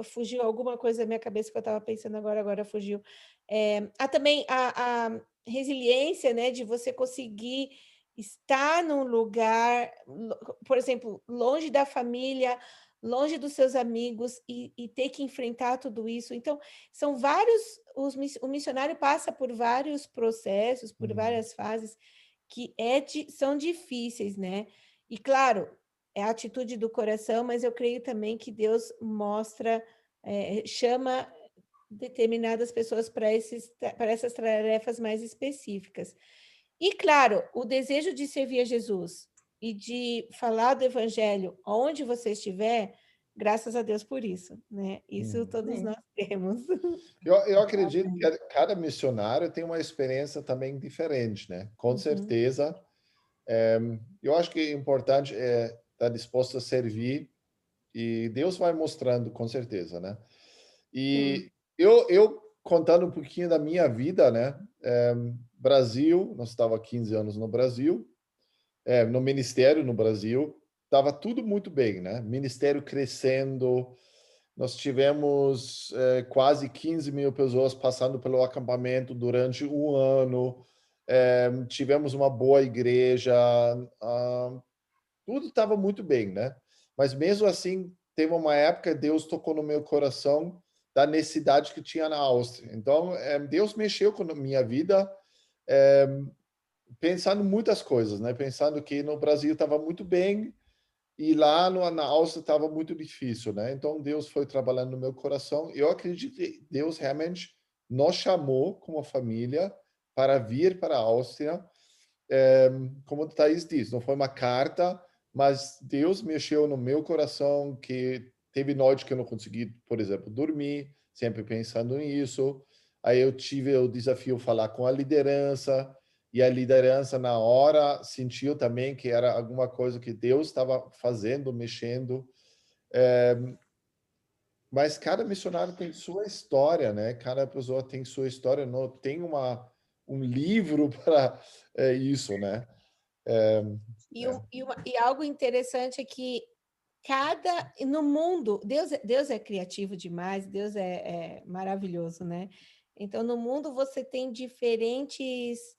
C: fugiu alguma coisa da minha cabeça que eu estava pensando agora fugiu. Há também a resiliência, né, de você conseguir estar num lugar, por exemplo, longe da família, longe dos seus amigos e ter que enfrentar tudo isso. Então, são vários, o missionário passa por vários processos, por várias fases que são difíceis, né? E claro, é a atitude do coração, mas eu creio também que Deus mostra, chama determinadas pessoas para essas tarefas mais específicas. E claro, o desejo de servir a Jesus e de falar do evangelho onde você estiver, graças a Deus por isso, né? Isso todos nós temos.
A: Eu acredito que cada missionário tem uma experiência também diferente, né? Com certeza. Eu acho que é importante estar disposto a servir e Deus vai mostrando, com certeza, né? E eu contando um pouquinho da minha vida, né? Brasil, nós estava 15 anos no Brasil, no ministério no Brasil, estava tudo muito bem, né? Ministério crescendo, nós tivemos quase 15 mil pessoas passando pelo acampamento durante um ano, tivemos uma boa igreja, tudo estava muito bem, né? Mas mesmo assim, teve uma época, Deus tocou no meu coração da necessidade que tinha na Áustria. Então, Deus mexeu com a minha vida, pensando muitas coisas, né? Pensando que no Brasil estava muito bem e lá na Áustria estava muito difícil, né? Então, Deus foi trabalhando no meu coração. Eu acredito que Deus realmente nos chamou como família para vir para a Áustria. Como o Thaís disse, não foi uma carta, mas Deus mexeu no meu coração, que teve noite que eu não consegui, por exemplo, dormir, sempre pensando nisso. Aí eu tive o desafio de falar com a liderança, e a liderança na hora sentiu também que era alguma coisa que Deus estava fazendo, mexendo. Mas cada missionário tem sua história, né? Cada pessoa tem sua história, não tem um livro para isso, né?
C: E algo interessante é que no mundo, Deus é criativo demais, Deus é maravilhoso, né? Então, no mundo você tem diferentes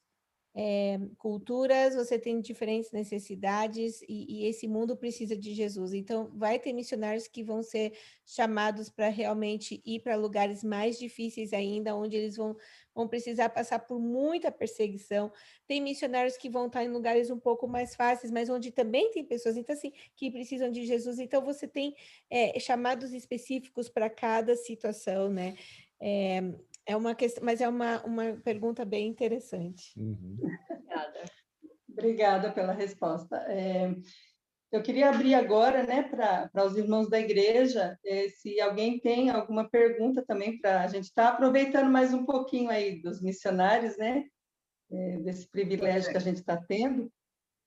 C: culturas, você tem diferentes necessidades e esse mundo precisa de Jesus. Então, vai ter missionários que vão ser chamados para realmente ir para lugares mais difíceis ainda, onde eles vão precisar passar por muita perseguição. Tem missionários que vão estar em lugares um pouco mais fáceis, mas onde também tem pessoas, então, assim, que precisam de Jesus. Então, você tem chamados específicos para cada situação, né? É uma questão, mas é uma pergunta bem interessante.
F: Obrigada.
B: Obrigada pela resposta. Eu queria abrir agora, né, para os irmãos da igreja, se alguém tem alguma pergunta também para a gente estar aproveitando mais um pouquinho aí dos missionários, né, desse privilégio que a gente está tendo.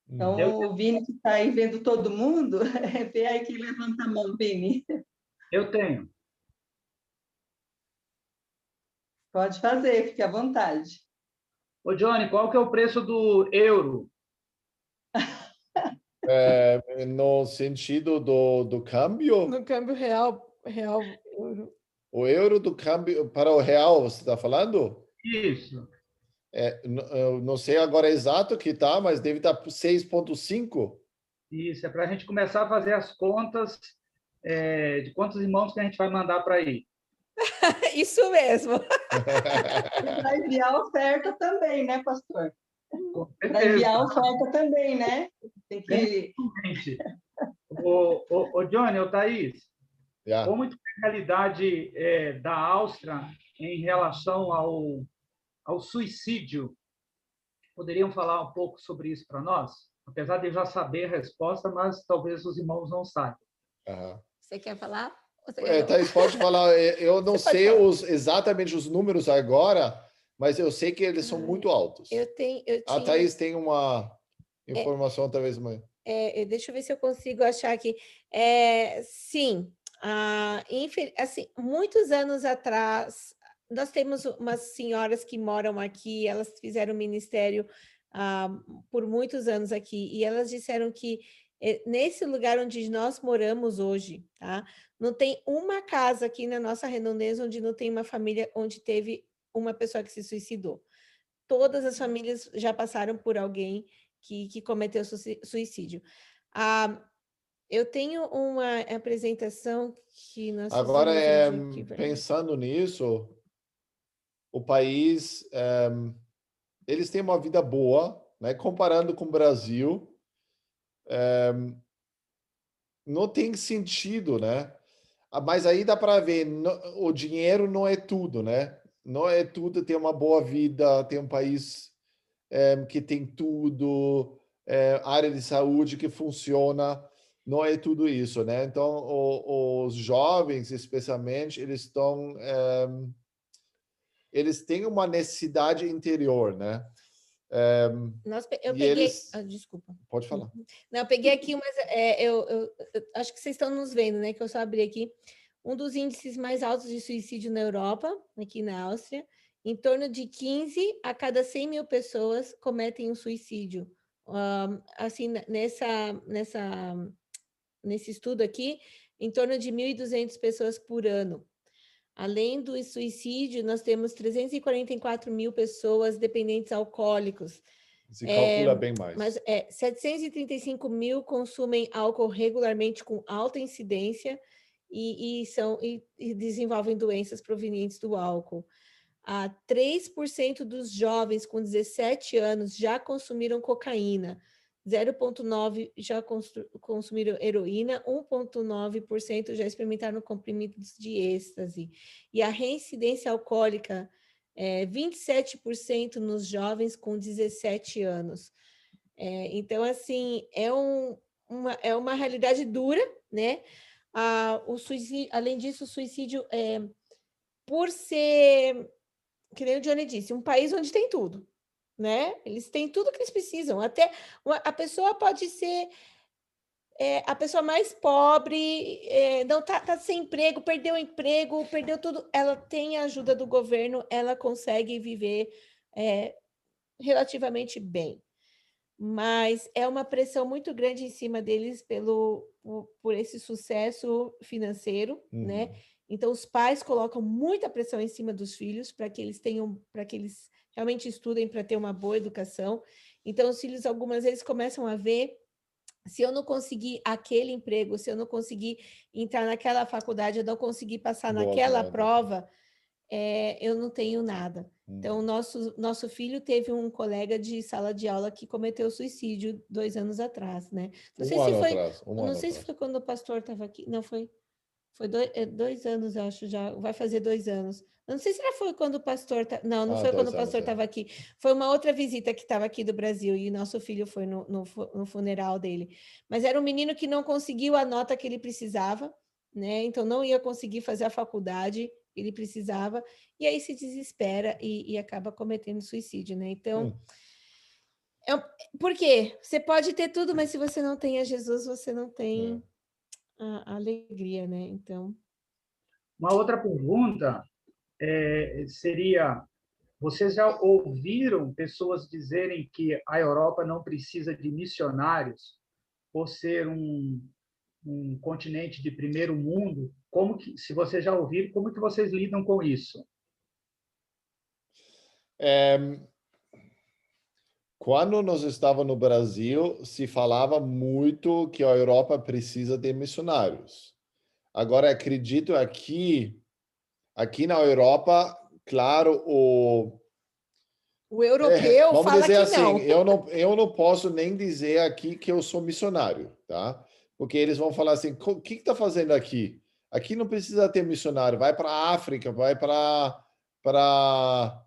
B: Então, o Vini que está aí vendo todo mundo, vê aí quem levanta a mão, Vini.
G: Eu tenho.
B: Pode fazer, fique à vontade.
G: Ô, Johnny, qual que é o preço do euro?
A: No sentido do câmbio,
C: No câmbio real, euro.
A: o euro do câmbio para o real, você está falando?
G: Isso.
A: Eu não sei agora exato que tá, mas deve estar por 6,5.
G: Isso, é para a gente começar a fazer as contas de quantos irmãos que a gente vai mandar para aí.
C: Isso mesmo.
B: E para enviar oferta também, né, pastor?
G: Com
B: Para
G: certeza.
B: enviar oferta também, né? Tem que...
G: Gente, ô, Johnny, ô Thaís,
A: Ja.
G: como que é a realidade da Áustria em relação ao suicídio? Poderiam falar um pouco sobre isso para nós? Apesar de eu já saber a resposta, mas talvez os irmãos não saibam.
A: Aham.
C: Você quer falar? Você quer
A: Thaís, pode falar. Eu não
C: Você pode
A: sei
C: falar.
A: exatamente os números agora, mas eu sei que eles são muito altos.
C: Eu
A: A
C: tinha...
A: Thaís tem uma informação, talvez, mãe.
C: deixa eu ver se eu consigo achar aqui. Sim, assim, muitos anos atrás, nós temos umas senhoras que moram aqui, elas fizeram ministério por muitos anos aqui, e elas disseram que nesse lugar onde nós moramos hoje, tá? Não tem uma casa aqui na nossa redondeza onde não tem uma família onde teve uma pessoa que se suicidou. Todas as famílias já passaram por alguém que cometeu suicídio. Eu tenho uma apresentação que nós
A: Agora,
C: fizemos hoje aqui.
A: pensando nisso, o país, eles têm uma vida boa, né? Comparando com o Brasil, não tem sentido, né? Mas aí dá para ver, o dinheiro não é tudo, né? Não é tudo ter uma boa vida, ter um país que tem tudo, área de saúde que funciona, não é tudo isso, né? Então, os jovens, especialmente, eles têm uma necessidade interior, né?
C: Eu
A: E
C: peguei...
A: eles...
C: desculpa.
A: Pode falar.
C: Não, eu peguei aqui, mas eu acho que vocês estão nos vendo, né? Que eu só abri aqui. Um dos índices mais altos de suicídio na Europa, aqui na Áustria, em torno de 15 a cada 100 mil pessoas cometem um suicídio. Assim, nesse estudo aqui, em torno de 1.200 pessoas por ano. Além do suicídio, nós temos 344 mil pessoas dependentes alcoólicos.
A: Se calcula bem mais.
C: Mas 735 mil consumem álcool regularmente com alta incidência e desenvolvem doenças provenientes do álcool. 3% dos jovens com 17 anos já consumiram cocaína, 0,9% já consumiram heroína, 1,9% já experimentaram comprimidos de êxtase. E a reincidência alcoólica 27% nos jovens com 17 anos. Então, assim, é uma realidade dura, né? O suicídio, além disso, o suicídio, por ser, que nem o Johnny disse, um país onde tem tudo, né? Eles têm tudo que eles precisam. Até a pessoa pode ser a pessoa mais pobre, não tá sem emprego, perdeu o emprego, perdeu tudo. Ela tem a ajuda do governo, ela consegue viver relativamente bem. Mas é uma pressão muito grande em cima deles por esse sucesso financeiro, né? Então, os pais colocam muita pressão em cima dos filhos para que eles realmente estudem para ter uma boa educação. Então, os filhos, algumas vezes, começam a ver, se eu não conseguir aquele emprego, se eu não conseguir entrar naquela faculdade, eu não conseguir passar
A: Boas
C: naquela
A: notas.
C: prova, eu não tenho nada. Então,
A: Hum.
C: nosso filho teve um colega de sala de aula que cometeu suicídio 2 anos atrás, né? Não sei
A: Um
C: se
A: ano
C: foi,
A: atrás. Um
C: não
A: ano
C: sei se
A: atrás.
C: foi quando o pastor estava aqui. Não, foi 2 anos, eu acho, já vai fazer 2 anos. Não sei se já foi quando o pastor... Não foi quando o
A: 2 anos,
C: pastor estava aqui. Foi uma outra visita que estava aqui do Brasil e nosso filho foi no funeral dele. Mas era um menino que não conseguiu a nota que ele precisava, né? Então não ia conseguir fazer a faculdade que ele precisava, e aí se desespera e acaba cometendo suicídio, né? Então, por quê? Você pode ter tudo, mas se você não tem a Jesus, você não tem a alegria, né? Então...
G: Uma outra pergunta seria: vocês já ouviram pessoas dizerem que a Europa não precisa de missionários por ser um continente de primeiro mundo? Como que, se vocês já ouviram, como que vocês lidam com isso?
A: Quando nós estávamos no Brasil, se falava muito que a Europa precisa de missionários. Agora, acredito aqui na Europa, claro,
C: O europeu
A: vamos
C: fala
A: dizer
C: que
A: assim,
C: não.
A: eu não posso nem dizer aqui que eu sou missionário, tá? Porque eles vão falar assim, o que está fazendo aqui? Aqui não precisa ter missionário, vai para a África, vai para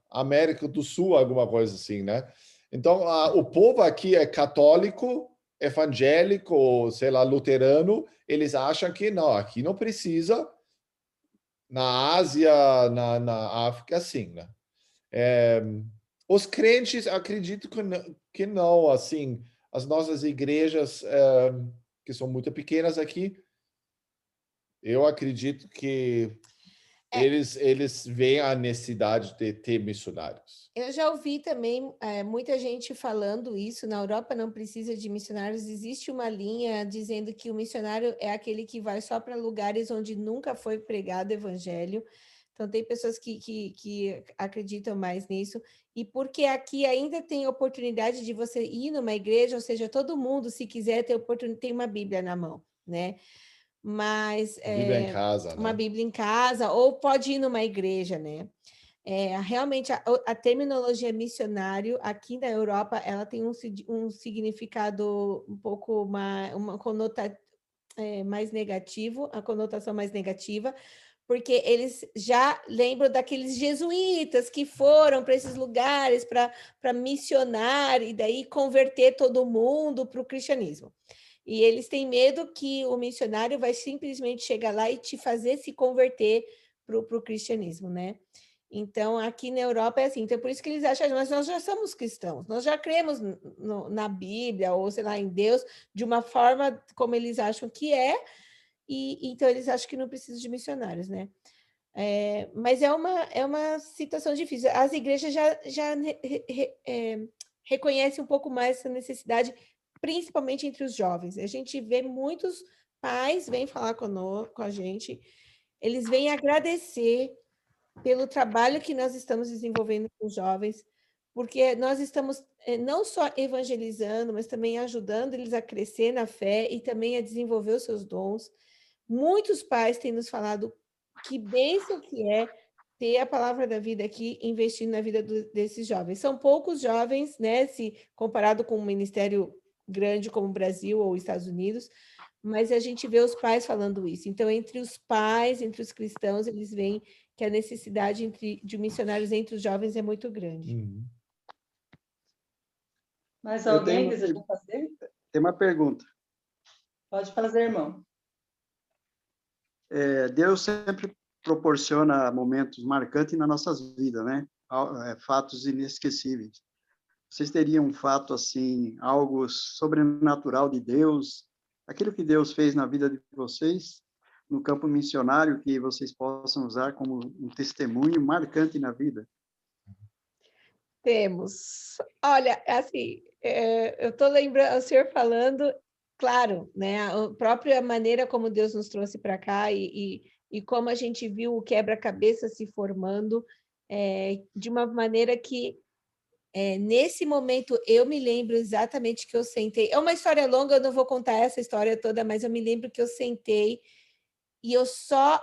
A: América do Sul, alguma coisa assim, né? Então, o povo aqui é católico, evangélico, sei lá, luterano, eles acham que não, aqui não precisa. Na Ásia, na África, sim, né? Os crentes, acredito que não, assim, as nossas igrejas, que são muito pequenas aqui, eu acredito que eles veem a necessidade de ter missionários.
C: Eu já ouvi também muita gente falando isso. Na Europa não precisa de missionários. Existe uma linha dizendo que o missionário é aquele que vai só para lugares onde nunca foi pregado o evangelho. Então, tem pessoas que acreditam mais nisso. E porque aqui ainda tem oportunidade de você ir numa igreja, ou seja, todo mundo, se quiser ter oportunidade, tem uma Bíblia na mão, né? Mas
A: Bíblia em casa,
C: uma
A: né?
C: Bíblia em casa, ou pode ir numa igreja, né? Realmente, a terminologia missionário aqui na Europa, ela tem um significado um pouco uma mais negativo, a conotação mais negativa, porque eles já lembram daqueles jesuítas que foram para esses lugares para missionar e daí converter todo mundo para o cristianismo. E eles têm medo que o missionário vai simplesmente chegar lá e te fazer se converter para o cristianismo, né? Então, aqui na Europa é assim. Então, por isso que eles acham, mas nós já somos cristãos, nós já cremos na Bíblia, ou sei lá, em Deus, de uma forma como eles acham que é, e então eles acham que não precisa de missionários, né? Mas é uma situação difícil. As igrejas já reconhecem um pouco mais essa necessidade, principalmente entre os jovens. A gente vê muitos pais vêm falar com a gente, eles vêm agradecer pelo trabalho que nós estamos desenvolvendo com os jovens, porque nós estamos não só evangelizando, mas também ajudando eles a crescer na fé e também a desenvolver os seus dons. Muitos pais têm nos falado que bênção que é ter a palavra da vida aqui, investindo na vida desses jovens. São poucos jovens, né, se comparado com um ministério grande como o Brasil ou os Estados Unidos, mas a gente vê os pais falando isso. Então, entre os pais, entre os cristãos, eles veem que a necessidade de missionários entre os jovens é muito grande.
A: Uhum.
B: Mais alguém deseja fazer?
H: Tem uma pergunta.
B: Pode fazer, irmão.
H: Deus sempre proporciona momentos marcantes nas nossas vidas, né? Fatos inesquecíveis. Vocês teriam um fato assim, algo sobrenatural de Deus, aquilo que Deus fez na vida de vocês, no campo missionário, que vocês possam usar como um testemunho marcante na vida?
C: Temos. Olha, assim, eu estou lembrando, o senhor falando, claro, né, a própria maneira como Deus nos trouxe para cá e como a gente viu o quebra-cabeça se formando de uma maneira que Nesse momento, eu me lembro exatamente que eu sentei. É uma história longa, eu não vou contar essa história toda, mas eu me lembro que eu sentei e eu só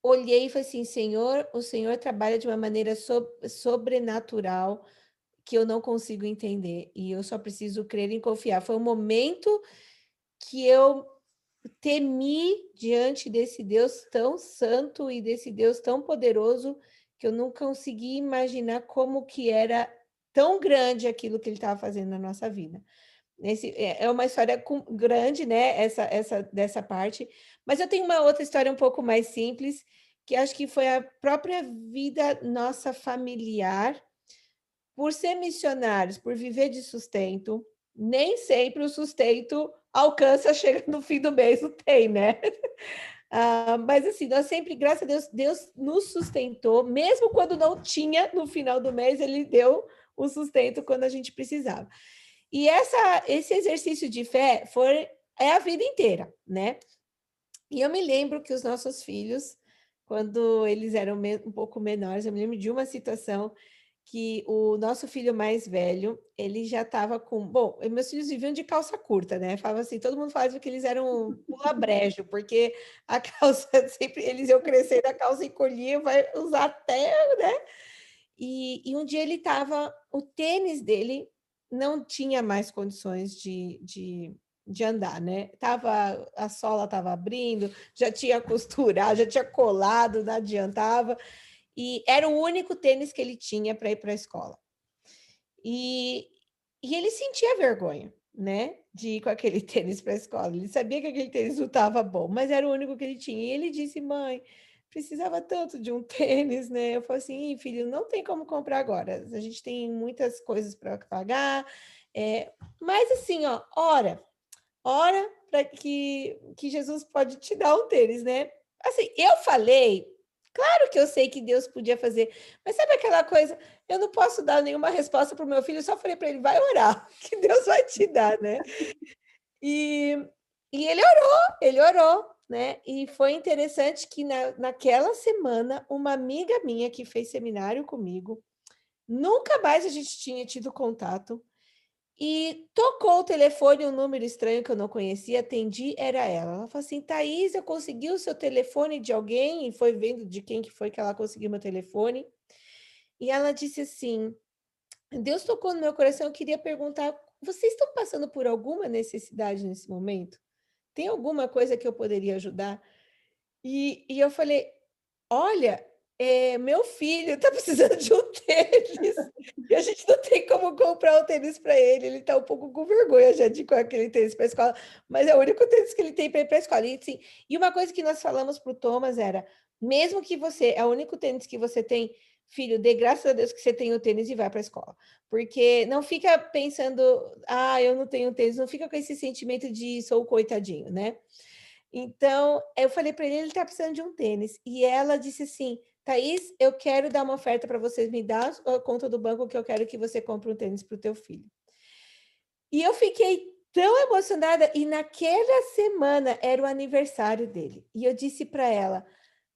C: olhei e falei assim, Senhor, o Senhor trabalha de uma maneira sobrenatural que eu não consigo entender. E eu só preciso crer e confiar. Foi um momento que eu temi diante desse Deus tão santo e desse Deus tão poderoso que eu não consegui imaginar como que era tão grande aquilo que ele estava fazendo na nossa vida. É uma história grande, né? Dessa parte. Mas eu tenho uma outra história um pouco mais simples, que acho que foi a própria vida nossa familiar. Por ser missionários, por viver de sustento, nem sempre o sustento alcança, chega no fim do mês, não tem, né? Mas assim, nós sempre, graças a Deus, Deus nos sustentou, mesmo quando não tinha no final do mês, ele deu o sustento quando a gente precisava. E esse exercício de fé é a vida inteira, né? E eu me lembro que os nossos filhos, quando eles eram um pouco menores, eu me lembro de uma situação que o nosso filho mais velho, ele já estava com... Bom, meus filhos viviam de calça curta, né? Falava assim, todo mundo falava que eles eram pula-brejo, porque a calça sempre... Eles iam crescer, a calça encolhia, vai usar até, né? E um dia ele estava... O tênis dele não tinha mais condições de andar, né? A sola estava abrindo, já tinha costurado, já tinha colado, não adiantava. E era o único tênis que ele tinha para ir para a escola. E ele sentia vergonha, né, de ir com aquele tênis para a escola. Ele sabia que aquele tênis não estava bom, mas era o único que ele tinha. E ele disse, mãe, precisava tanto de um tênis, né? Eu falei assim, filho, não tem como comprar agora. A gente tem muitas coisas para pagar. Mas assim, ó, ora para que Jesus pode te dar um tênis, né? Assim, eu falei, claro que eu sei que Deus podia fazer, mas sabe aquela coisa, eu não posso dar nenhuma resposta para o meu filho, eu só falei para ele, vai orar, que Deus vai te dar, né? E ele orou, né? E foi interessante que naquela semana, uma amiga minha que fez seminário comigo, nunca mais a gente tinha tido contato, e tocou o telefone, um número estranho que eu não conhecia, atendi, era ela. Ela falou assim, Thaís, eu consegui o seu telefone de alguém, e foi vendo de quem que foi que ela conseguiu meu telefone. E ela disse assim, Deus tocou no meu coração, eu queria perguntar, vocês estão passando por alguma necessidade nesse momento? Tem alguma coisa que eu poderia ajudar? E eu falei, olha, meu filho está precisando de um tênis e a gente não tem como comprar um tênis para ele. Ele está um pouco com vergonha já de ir com aquele tênis para a escola, mas é o único tênis que ele tem para ir para a escola. E uma coisa que nós falamos para o Thomas era, mesmo que é o único tênis que você tem, filho, dê graças a Deus que você tem o tênis e vai para a escola. Porque não fica pensando, eu não tenho tênis, não fica com esse sentimento de sou o coitadinho, né? Então, eu falei para ele está precisando de um tênis. E ela disse assim, Thaís, eu quero dar uma oferta para vocês, me dar a conta do banco que eu quero que você compre um tênis para o teu filho. E eu fiquei tão emocionada, e naquela semana era o aniversário dele. E eu disse para ela,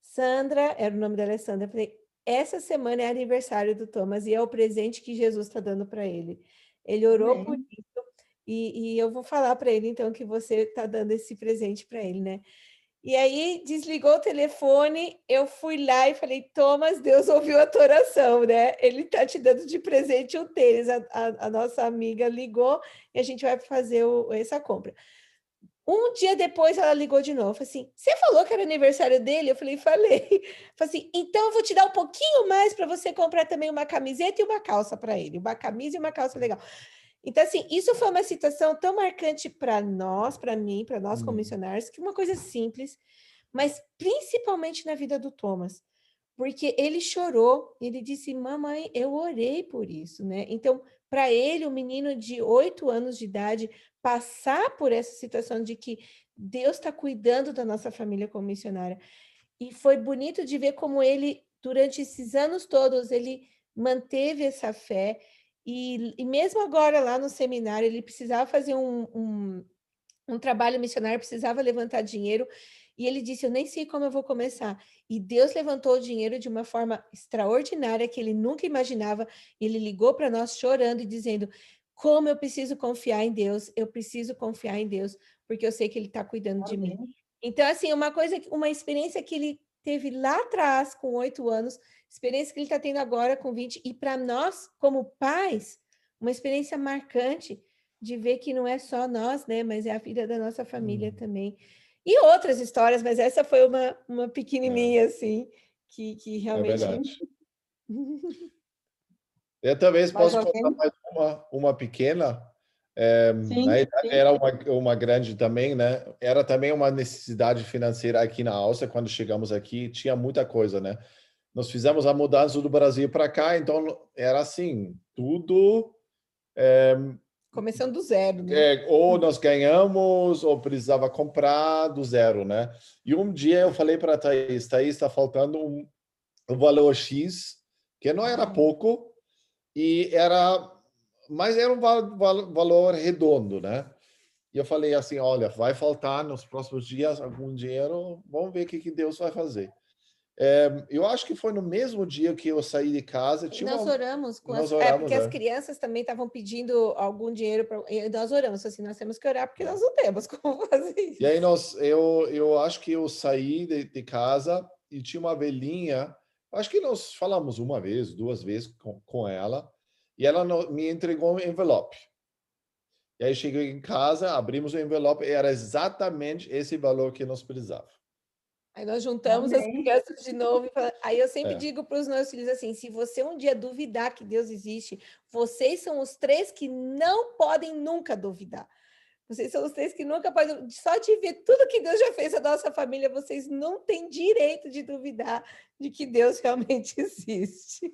C: Sandra, era o nome dela, Sandra, eu falei, essa semana é aniversário do Thomas e é o presente que Jesus está dando para ele. Ele orou por isso. E eu vou falar para ele, então, que você está dando esse presente para ele, né? E aí, desligou o telefone, eu fui lá e falei, Thomas, Deus ouviu a tua oração, né? Ele está te dando de presente um tênis. A nossa amiga ligou e a gente vai fazer essa compra. Um dia depois, ela ligou de novo, falou assim, você falou que era aniversário dele? Eu falei, falei. Falei assim, então eu vou te dar um pouquinho mais para você comprar também uma camiseta e uma calça para ele. Uma camisa e uma calça legal. Então, assim, isso foi uma situação tão marcante para nós, para mim, para nós como missionários, que uma coisa simples, mas principalmente na vida do Thomas, porque ele chorou, ele disse, mamãe, eu orei por isso, né? Então, para ele, um menino de 8 anos de idade, passar por essa situação de que Deus está cuidando da nossa família como missionária, e foi bonito de ver como ele, durante esses anos todos, ele manteve essa fé, e mesmo agora lá no seminário, ele precisava fazer um trabalho missionário, precisava levantar dinheiro, E ele disse, eu nem sei como eu vou começar. E Deus levantou o dinheiro de uma forma extraordinária que ele nunca imaginava. Ele ligou para nós chorando e dizendo, como eu preciso confiar em Deus, eu preciso confiar em Deus, porque eu sei que ele está cuidando de mim.
B: Amém.
C: Então, assim, uma experiência que ele teve lá atrás, com 8 anos, experiência que ele está tendo agora com 20, e para nós, como pais, uma experiência marcante de ver que não é só nós, né, mas é a vida da nossa família também. E outras histórias, mas essa foi uma pequenininha, assim, que
A: É
C: realmente...
A: verdade. Eu talvez
B: Mais
A: posso contar
B: alguém?
A: mais uma pequena.
B: Sim,
A: Na verdade,
B: sim.
A: era uma grande também, né? Era também uma necessidade financeira aqui na Áustria. Quando chegamos aqui, tinha muita coisa, né? Nós fizemos a mudança do Brasil para cá, então era assim, tudo
C: Começando do zero, né?
A: ou nós ganhamos ou precisava comprar do zero, né? E um dia eu falei para a Thaís, está faltando um valor X, que não era pouco, mas era um valor redondo, né? E eu falei assim, olha, vai faltar nos próximos dias algum dinheiro, vamos ver o que Deus vai fazer. Eu acho que foi no mesmo dia que eu saí de casa,
C: Nós oramos
A: nós
C: porque
A: oramos,
C: as crianças também estavam pedindo algum dinheiro e nós oramos assim, nós temos que orar porque nós não temos como fazer isso.
A: E aí eu acho que eu saí de casa e tinha uma velhinha, acho que nós falamos uma vez, duas vezes com ela, e ela me entregou um envelope. E aí cheguei em casa, abrimos o envelope e era exatamente esse valor que nós precisávamos.
C: Aí nós juntamos as
B: Amém.
C: crianças de novo. Aí eu sempre
A: É.
C: digo para os meus filhos assim, se você um dia duvidar que Deus existe, vocês são os 3 que não podem nunca duvidar. Vocês são os 3 que nunca podem... Só de ver tudo que Deus já fez na nossa família, vocês não têm direito de duvidar de que Deus realmente existe.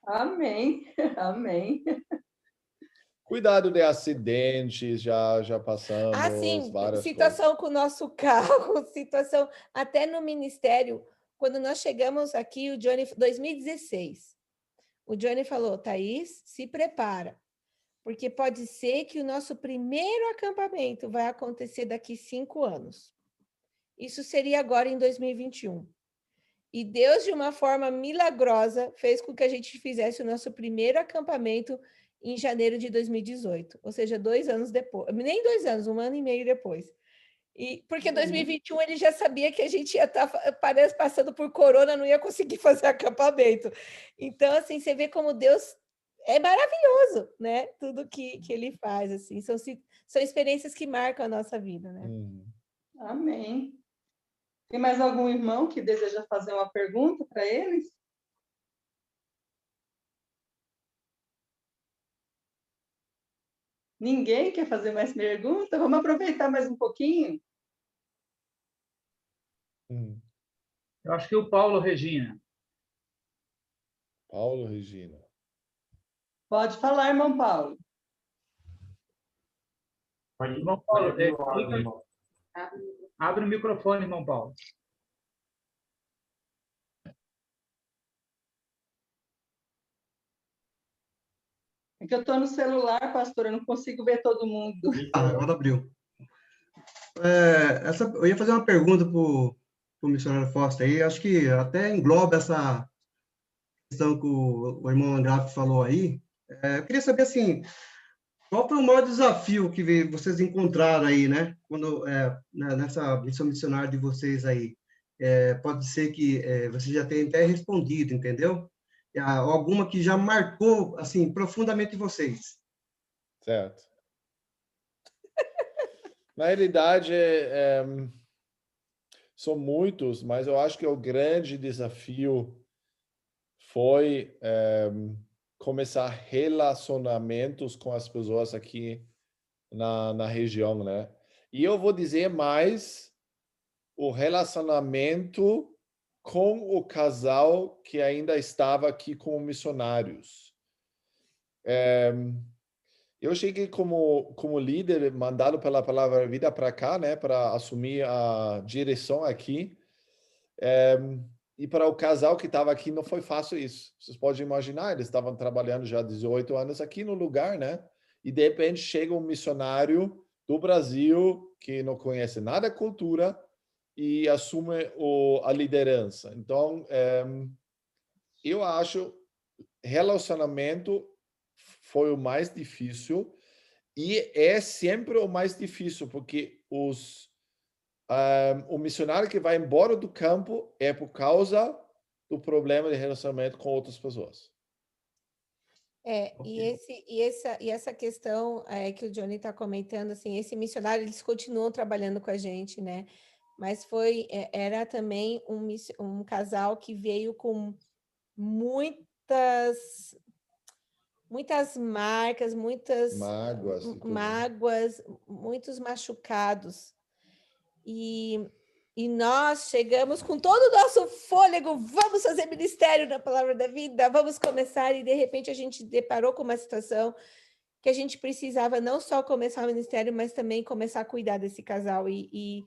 B: Amém. Amém.
A: Cuidado de acidentes, já passamos
C: Assim,
A: várias
C: situação com o nosso carro, situação até no ministério. Quando nós chegamos aqui, o Johnny, 2016, o Johnny falou, Thaís, se prepara, porque pode ser que o nosso primeiro acampamento vai acontecer daqui 5 anos. Isso seria agora em 2021. E Deus, de uma forma milagrosa, fez com que a gente fizesse o nosso primeiro acampamento em janeiro de 2018, ou seja, 2 anos depois, nem 2 anos, 1 ano e meio depois. E porque 2021 ele já sabia que a gente ia estar passando por corona, não ia conseguir fazer acampamento. Então, assim, você vê como Deus é maravilhoso, né? Tudo que ele faz, assim, são experiências que marcam a nossa vida, né?
B: Amém. Tem mais algum irmão que deseja fazer uma pergunta para eles? Ninguém quer fazer mais pergunta? Vamos aproveitar mais um pouquinho?
G: Eu acho que o Paulo Regina.
A: Paulo Regina.
B: Pode falar, irmão Paulo.
G: Irmão Paulo, abre o microfone, irmão Paulo.
B: É que eu estou no celular, pastor, eu não consigo ver todo mundo.
I: Agora abriu. Eu ia fazer uma pergunta para o missionário Foster aí, acho que até engloba essa questão que o irmão André falou aí. Eu queria saber, assim, qual foi o maior desafio que vocês encontraram aí, né? Quando, nessa missão missionária de vocês aí. Pode ser que você já tenha até respondido, entendeu? Alguma que já marcou, assim, profundamente vocês.
A: Certo. Na realidade, são muitos, mas eu acho que o grande desafio foi começar relacionamentos com as pessoas aqui na região, né? E eu vou dizer mais o relacionamento com o casal que ainda estava aqui como missionários. Eu cheguei como líder, mandado pela Palavra Vida para cá, né, para assumir a direção aqui. E para o casal que estava aqui não foi fácil isso. Vocês podem imaginar, eles estavam trabalhando já 18 anos aqui no lugar, né? E de repente chega um missionário do Brasil que não conhece nada da cultura e assume a liderança. Então, eu acho relacionamento foi o mais difícil e é sempre o mais difícil, porque o missionário que vai embora do campo é por causa do problema de relacionamento com outras pessoas.
C: E essa questão que o Johnny está comentando, assim, esse missionário, eles continuam trabalhando com a gente, né? Mas era também um casal que veio com muitas marcas, muitas mágoas, muitos machucados. E nós chegamos com todo o nosso fôlego, vamos fazer ministério na Palavra da Vida, vamos começar, e de repente a gente deparou com uma situação que a gente precisava não só começar o ministério, mas também começar a cuidar desse casal. E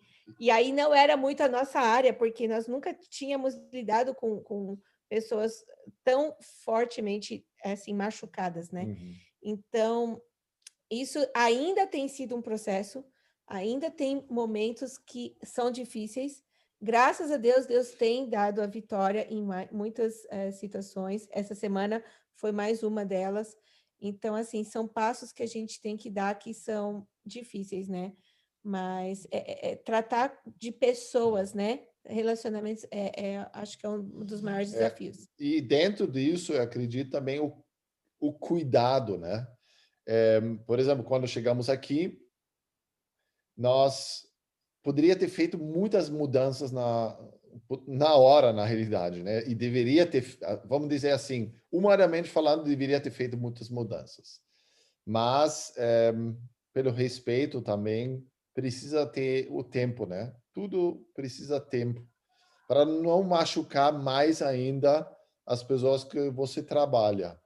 C: aí não era muito a nossa área, porque nós nunca tínhamos lidado com pessoas tão fortemente assim, machucadas, né?
A: Uhum.
C: Então, isso ainda tem sido um processo, ainda tem momentos que são difíceis. Graças a Deus, Deus tem dado a vitória em muitas situações. Essa semana foi mais uma delas. Então, assim, são passos que a gente tem que dar que são difíceis, né? Mas tratar de pessoas, né? Relacionamentos, acho que é um dos maiores desafios.
A: E dentro disso, eu acredito também o cuidado, né? Por exemplo, quando chegamos aqui, nós poderia ter feito muitas mudanças na hora, na realidade, né? E deveria ter, vamos dizer assim, humanamente falando, deveria ter feito muitas mudanças. Mas, pelo respeito também, precisa ter o tempo, né? Tudo precisa tempo para não machucar mais ainda as pessoas que você trabalha.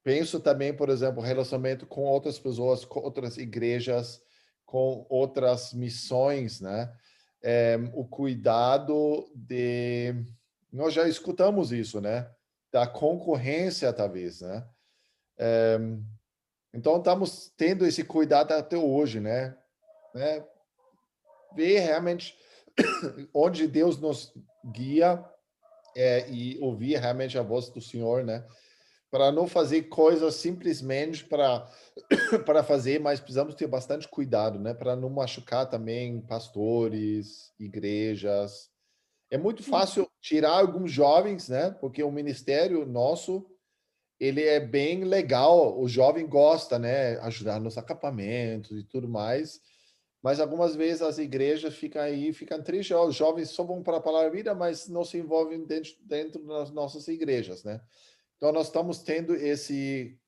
A: Penso também, por exemplo, relacionamento com outras pessoas, com outras igrejas, com outras missões, né? O cuidado de... Nós já escutamos isso, né? Da concorrência, talvez, né? Então, estamos tendo esse cuidado até hoje, né? Ver realmente onde Deus nos guia e ouvir realmente a voz do Senhor, né? Para não fazer coisas simplesmente para fazer, mas precisamos ter bastante cuidado, né? Para não machucar também pastores, igrejas. É muito fácil tirar alguns jovens, né? Porque o ministério nosso, ele é bem legal, o jovem gosta, né? Ajudar nos acampamentos e tudo mais. Mas algumas vezes as igrejas ficam tristes, os jovens só vão para a palavra da vida, mas não se envolvem dentro das nossas igrejas, né? Então, nós estamos tendo esse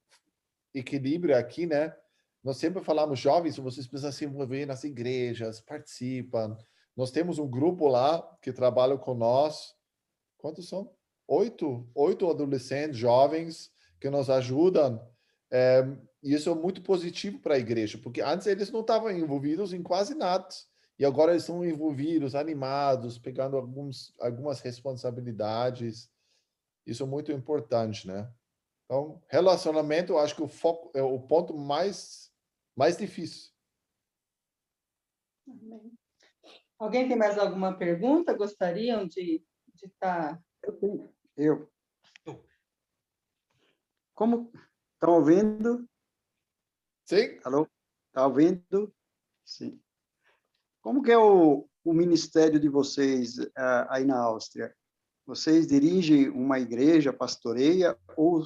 A: equilíbrio aqui, né? Nós sempre falamos, jovens, vocês precisam se envolver nas igrejas, participam. Nós temos um grupo lá que trabalha com nós. Quantos são? 8 adolescentes, jovens, que nos ajudam. E isso é muito positivo para a igreja, porque antes eles não estavam envolvidos em quase nada. E agora eles estão envolvidos, animados, pegando algumas responsabilidades. Isso é muito importante, né? Então, relacionamento, eu acho que o foco é o ponto mais difícil.
B: Amém. Alguém tem mais alguma pergunta? Gostariam de estar...
H: Eu. Como estão ouvindo?
A: Sim?
H: Alô? Está ouvindo? Sim. Como que é o ministério de vocês aí na Áustria? Vocês dirigem uma igreja, pastoreia, ou o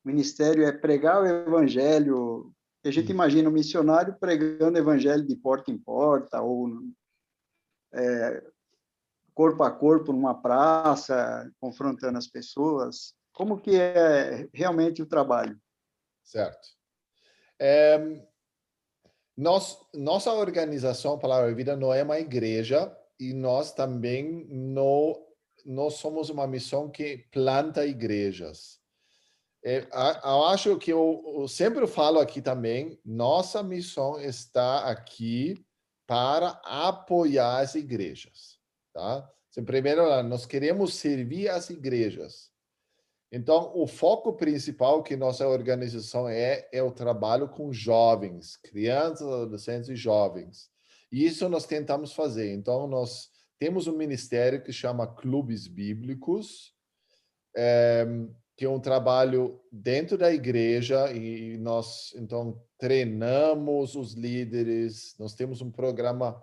H: ministério é pregar o evangelho? A gente imagina um missionário pregando o evangelho de porta em porta, ou corpo a corpo numa praça, confrontando as pessoas. Como que é realmente o trabalho?
A: Certo. Nossa organização Palavra da Vida não é uma igreja e nós também não somos uma missão que planta igrejas. Eu acho que eu sempre falo aqui também, nossa missão está aqui para apoiar as igrejas, tá? Em primeiro lugar, nós queremos servir as igrejas. Então, o foco principal que nossa organização é o trabalho com jovens, crianças, adolescentes e jovens. E isso nós tentamos fazer. Então, nós temos um ministério que chama Clubes Bíblicos, que é um trabalho dentro da igreja, e nós, então, treinamos os líderes, nós temos um programa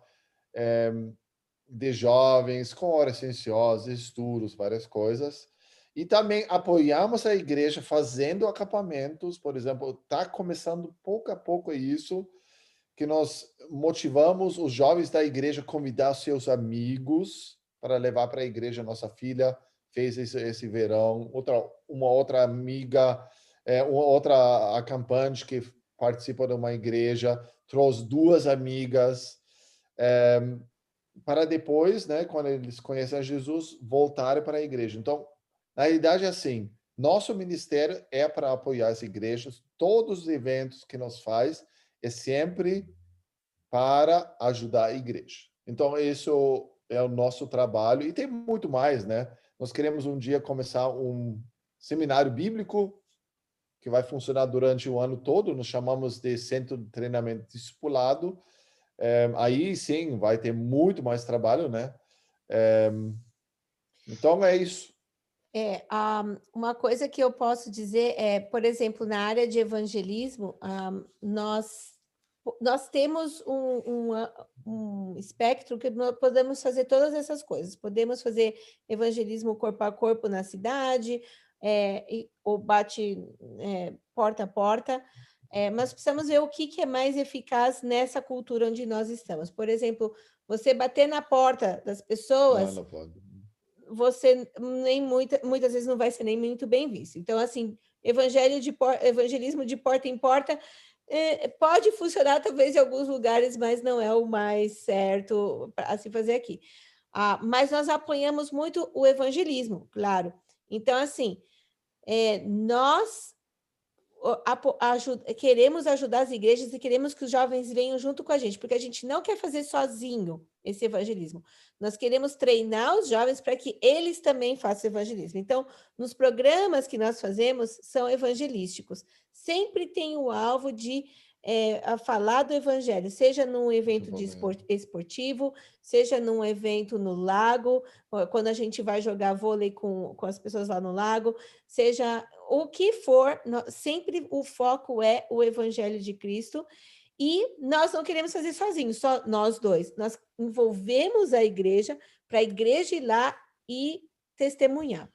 A: de jovens com horas cienciosas, estudos, várias coisas. E também apoiamos a igreja fazendo acampamentos, por exemplo, está começando pouco a pouco isso, que nós motivamos os jovens da igreja a convidar seus amigos para levar para a igreja. Nossa filha fez esse verão, uma outra amiga, uma outra acampante que participa de uma igreja, trouxe 2 amigas, para depois, né, quando eles conhecem a Jesus, voltarem para a igreja. Então, na realidade, é assim, nosso ministério é para apoiar as igrejas, todos os eventos que nós faz é sempre para ajudar a igreja. Então, isso é o nosso trabalho, e tem muito mais, né? Nós queremos um dia começar um seminário bíblico que vai funcionar durante o ano todo, nós chamamos de Centro de Treinamento Discipulado. Aí sim, vai ter muito mais trabalho, né? Então é isso.
C: Uma coisa que eu posso dizer é, por exemplo, na área de evangelismo, nós temos um espectro que nós podemos fazer todas essas coisas. Podemos fazer evangelismo corpo a corpo na cidade, ou bate porta a porta, mas precisamos ver o que é mais eficaz nessa cultura onde nós estamos. Por exemplo, você bater na porta das pessoas,
A: Não pode.
C: você muitas vezes não vai ser nem muito bem visto. Então, assim, evangelismo de porta em porta pode funcionar talvez em alguns lugares, mas não é o mais certo a se fazer aqui. Mas nós apoiamos muito o evangelismo, claro. Então, assim, nós queremos ajudar as igrejas e queremos que os jovens venham junto com a gente, porque a gente não quer fazer sozinho esse evangelismo. Nós queremos treinar os jovens para que eles também façam evangelismo. Então, nos programas que nós fazemos, são evangelísticos. Sempre tem o alvo de a falar do evangelho, seja num evento esportivo, seja num evento no lago, quando a gente vai jogar vôlei com as pessoas lá no lago, seja o que for, sempre o foco é o evangelho de Cristo, e nós não queremos fazer sozinhos, só nós dois. Nós envolvemos a igreja para a igreja ir lá e testemunhar.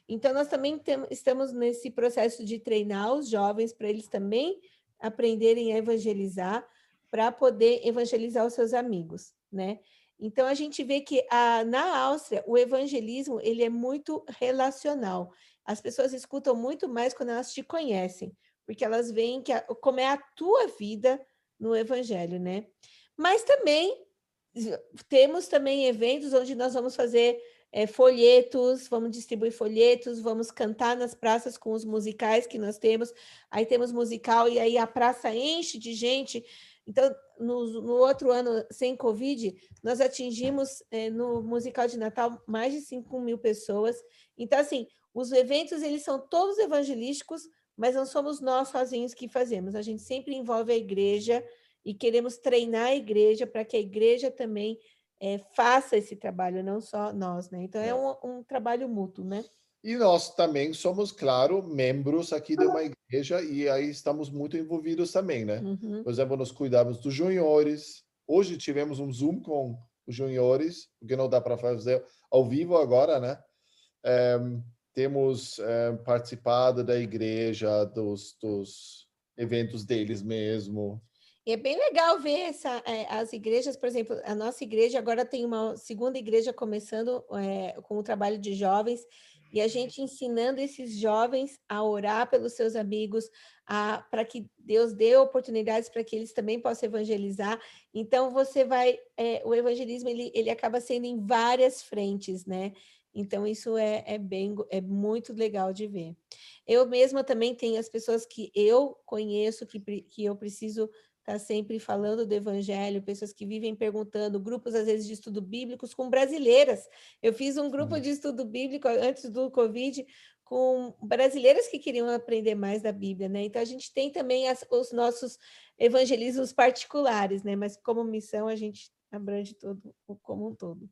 C: Então, nós também estamos nesse processo de treinar os jovens para eles também aprenderem a evangelizar, para poder evangelizar os seus amigos, né? Então, a gente vê que na Áustria, o evangelismo ele é muito relacional. As pessoas escutam muito mais quando elas te conhecem, porque elas veem como é a tua vida no evangelho, né? Mas também temos também eventos onde nós vamos fazer folhetos, vamos distribuir folhetos, vamos cantar nas praças com os musicais que nós temos. Aí temos musical e aí a praça enche de gente. Então, no outro ano, sem Covid, nós atingimos no musical de Natal mais de 5.000 pessoas. Então, assim, os eventos, eles são todos evangelísticos, mas não somos nós sozinhos que fazemos. A gente sempre envolve a igreja e queremos treinar a igreja para que a igreja também faça esse trabalho, não só nós, né? Então, é um trabalho mútuo, né?
A: E nós também somos, claro, membros aqui de uma igreja, e aí estamos muito envolvidos também, né?
C: Uhum.
A: Por exemplo, nós cuidamos dos juniores. Hoje tivemos um Zoom com os juniores, porque não dá para fazer ao vivo agora, né? Temos participado da igreja, dos eventos deles mesmo.
C: E é bem legal ver as igrejas, por exemplo, a nossa igreja agora tem uma segunda igreja começando com o trabalho de jovens, e a gente ensinando esses jovens a orar pelos seus amigos, para que Deus dê oportunidades para que eles também possam evangelizar. Então, o evangelismo ele acaba sendo em várias frentes, né? Então, isso é muito legal de ver. Eu mesma também tenho as pessoas que eu conheço, que eu preciso estar sempre falando do evangelho, pessoas que vivem perguntando, grupos às vezes de estudo bíblicos com brasileiras. Eu fiz um grupo de estudo bíblico antes do Covid com brasileiros que queriam aprender mais da Bíblia, né? Então, a gente tem também os nossos evangelismos particulares, né? Mas como missão, a gente abrange todo, como um todo.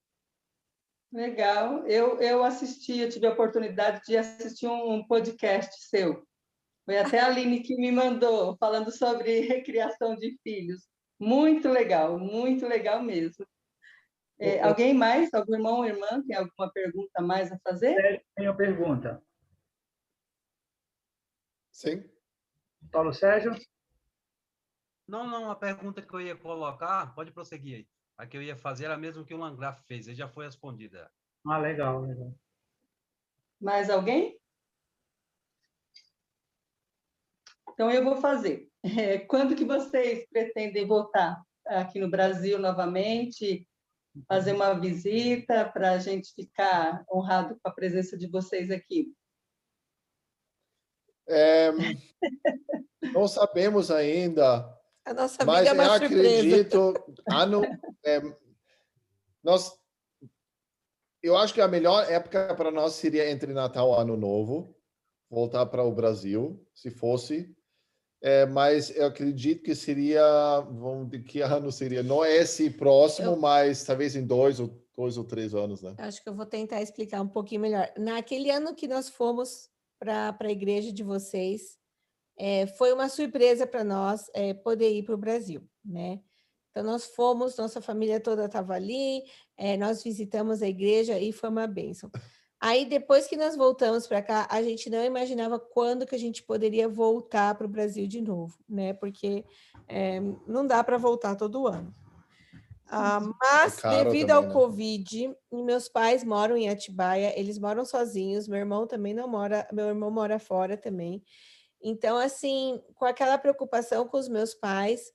B: Legal. Eu assisti, eu tive a oportunidade de assistir um podcast seu. Foi até a Aline que me mandou, falando sobre recriação de filhos. Muito legal mesmo. Alguém mais? Algum irmão ou irmã tem alguma pergunta mais a fazer?
G: Tem uma pergunta.
A: Sim.
G: Paulo Sérgio?
J: Não, a pergunta que eu ia colocar, pode prosseguir aí. A que eu ia fazer era a mesma que o Landgraf fez, ele já foi respondida.
G: Ah, legal.
B: Mais alguém? Então, eu vou fazer. Quando que vocês pretendem voltar aqui no Brasil novamente, fazer uma visita para a gente ficar honrado com a presença de vocês aqui?
A: Não sabemos ainda,
C: A nossa
A: mas
C: vida é uma
A: eu acredito, eu acho que a melhor época para nós seria entre Natal e Ano Novo, voltar para o Brasil, se fosse. Mas eu acredito que seria, de que ano seria? Não é esse próximo, mas talvez em 2 ou 3 anos, né?
C: Acho que eu vou tentar explicar um pouquinho melhor. Naquele ano que nós fomos para a igreja de vocês, foi uma surpresa para nós poder ir para o Brasil, né? Então, nós fomos, nossa família toda estava ali, nós visitamos a igreja e foi uma bênção. Aí, depois que nós voltamos para cá, a gente não imaginava quando que a gente poderia voltar para o Brasil de novo, né? Porque não dá para voltar todo ano. Mas, devido ao Covid, meus pais moram em Atibaia, eles moram sozinhos, meu irmão também não mora, meu irmão mora fora também. Então, assim, com aquela preocupação com os meus pais,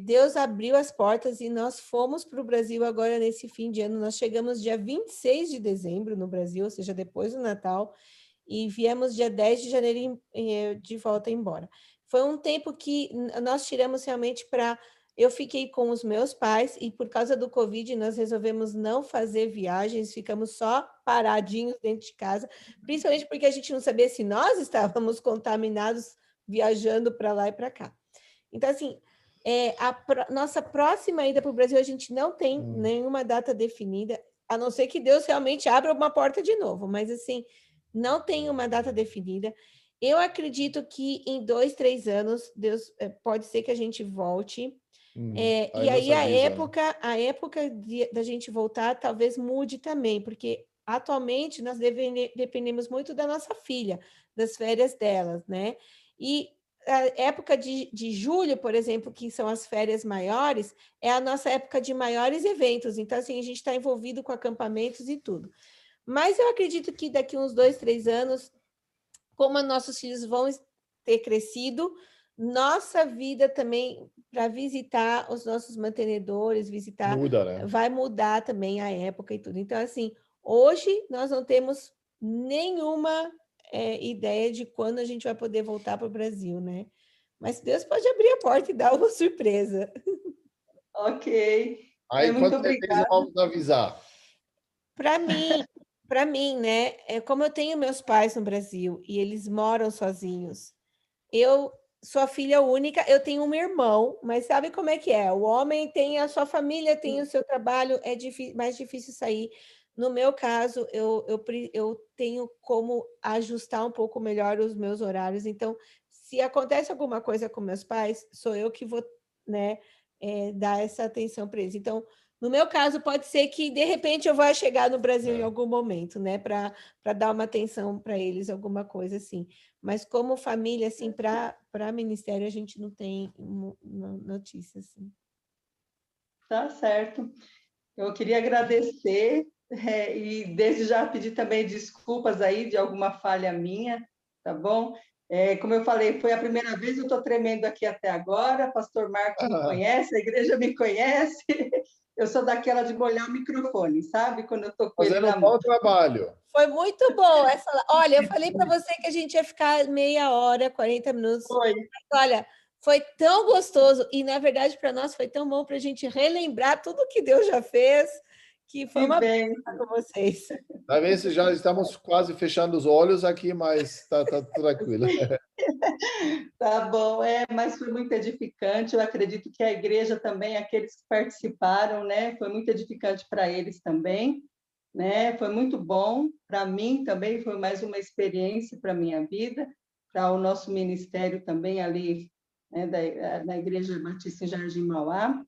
C: Deus abriu as portas e nós fomos para o Brasil agora nesse fim de ano. Nós chegamos dia 26 de dezembro no Brasil, ou seja, depois do Natal, e viemos dia 10 de janeiro de volta embora. Foi um tempo que nós tiramos realmente para... Eu fiquei com os meus pais e por causa do Covid nós resolvemos não fazer viagens, ficamos só paradinhos dentro de casa, principalmente porque a gente não sabia se nós estávamos contaminados viajando para lá e para cá. Então, assim, nossa próxima ida para o Brasil a gente não tem nenhuma data definida, a não ser que Deus realmente abra uma porta de novo, mas assim, não tem uma data definida. Eu acredito que em 2, 3 anos, Deus pode ser que a gente volte. E aí a época da gente voltar talvez mude também, porque atualmente nós dependemos muito da nossa filha, das férias delas, né? E a época de julho, por exemplo, que são as férias maiores, é a nossa época de maiores eventos. Então, assim, a gente está envolvido com acampamentos e tudo. Mas eu acredito que daqui uns 2, 3 anos, como nossos filhos vão ter crescido, nossa vida também, para visitar os nossos mantenedores, vai mudar também a época e tudo. Então, assim, hoje nós não temos nenhuma ideia de quando a gente vai poder voltar para o Brasil, né? Mas Deus pode abrir a porta e dar uma surpresa.
B: Ok.
A: Aí,
B: muito obrigada.
A: Vamos avisar.
C: Para mim, né? Como eu tenho meus pais no Brasil e eles moram sozinhos, eu sou a filha única, eu tenho um irmão, mas sabe como é que é? O homem tem a sua família, tem o seu trabalho, é mais difícil sair. No meu caso, eu tenho como ajustar um pouco melhor os meus horários. Então, se acontece alguma coisa com meus pais, sou eu que vou, né, dar essa atenção para eles. Então, no meu caso, pode ser que, de repente, eu vá chegar no Brasil em algum momento, né, para dar uma atenção para eles, alguma coisa assim. Mas como família, assim, para ministério, a gente não tem notícia, assim.
B: Tá certo. Eu queria agradecer e desde já pedir também desculpas aí de alguma falha minha, tá bom? Como eu falei, foi a primeira vez, eu estou tremendo aqui até agora, pastor Marcos me conhece, a igreja me conhece, eu sou daquela de molhar o microfone, sabe? Quando eu estou com ele na mão.
A: Fazendo um bom trabalho.
C: Foi muito bom. Olha, eu falei para você que a gente ia ficar meia hora, 40 minutos.
B: Foi.
C: Olha, foi tão gostoso e, na verdade, para nós foi tão bom para a gente relembrar tudo que Deus já fez, que foi uma
B: bem.
C: bênção com vocês.
A: Talvez já estamos quase fechando os olhos aqui, mas está tranquilo.
B: Tá bom, mas foi muito edificante. Eu acredito que a igreja também, aqueles que participaram, né, foi muito edificante para eles também, né? Foi muito bom para mim também, foi mais uma experiência para a minha vida, para o nosso ministério também ali, né, da Igreja Batista em Jardim Mauá.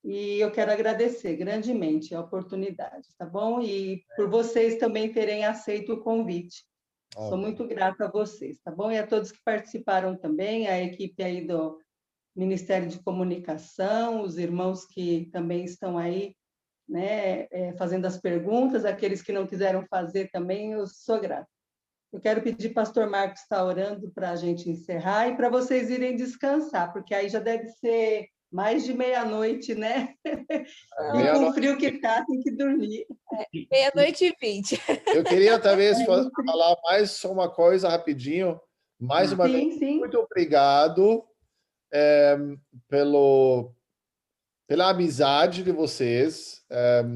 B: E eu quero agradecer grandemente a oportunidade, tá bom? E por vocês também terem aceito o convite. Sou muito grata a vocês, tá bom? E a todos que participaram também, a equipe aí do Ministério de Comunicação, os irmãos que também estão aí, né, fazendo as perguntas, aqueles que não quiseram fazer também, eu sou grata. Eu quero pedir, pastor Marcos está orando para a gente encerrar e para vocês irem descansar, porque aí já deve ser mais de meia-noite, né? E com o frio que está, tem que dormir.
C: 00:20.
A: Eu queria talvez falar mais só uma coisa rapidinho. Mais uma vez, muito obrigado pela amizade de vocês.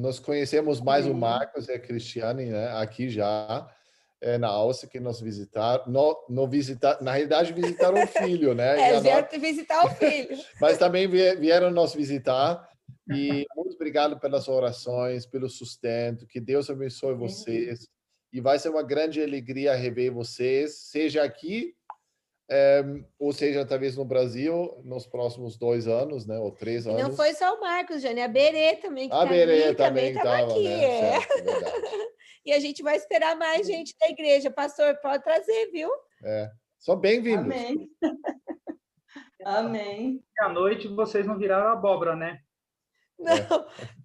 A: Nós conhecemos mais o Marcos e a Cristiane, né, aqui já na Áustria, que nos visitaram. Na realidade, visitaram o filho, né?
C: Vieram visitar o filho.
A: Mas também vieram nos visitar. E muito obrigado pelas orações, pelo sustento. Que Deus abençoe vocês. E vai ser uma grande alegria rever vocês, seja aqui, ou seja, talvez no Brasil, nos próximos 2 anos, né? Ou 3 anos.
C: E não foi só o Marcos, Jane, a Berê também, que
A: a Berê também estava
C: aqui.
A: Né? Certo, verdade.
C: E a gente vai esperar mais gente da igreja. Pastor, pode trazer, viu?
A: São bem-vindos.
B: Amém. Amém.
G: À noite vocês não viraram abóbora, né?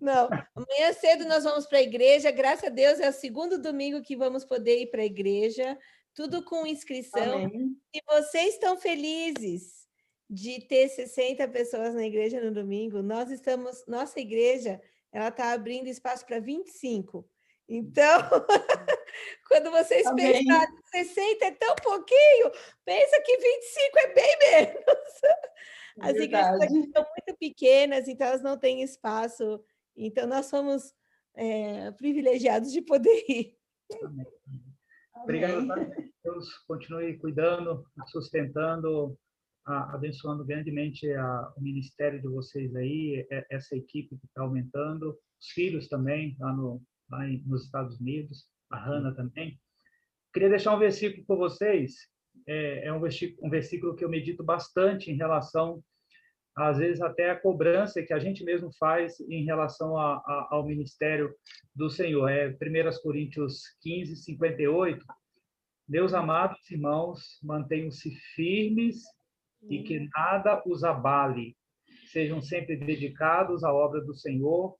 C: Não. Amanhã cedo nós vamos para a igreja. Graças a Deus é o segundo domingo que vamos poder ir para a igreja. Tudo com inscrição.
B: Amém.
C: E vocês estão felizes de ter 60 pessoas na igreja no domingo. Nossa igreja, ela está abrindo espaço para 25. Então, quando vocês pensarem que 60 é tão pouquinho, pensa que 25 é bem menos. As igrejas aqui são muito pequenas, então elas não têm espaço. Então, nós somos privilegiados de poder ir.
G: Amém. Obrigado, Deus continue cuidando, sustentando, abençoando grandemente o ministério de vocês aí, essa equipe que está aumentando, os filhos também, lá nos Estados Unidos, a Hannah também. Queria deixar um versículo para vocês, um versículo que eu medito bastante em relação, às vezes, até a cobrança que a gente mesmo faz em relação ao ministério do Senhor. 1 Coríntios 15, 58. Meus amados irmãos, mantenham-se firmes e que nada os abale. Sejam sempre dedicados à obra do Senhor,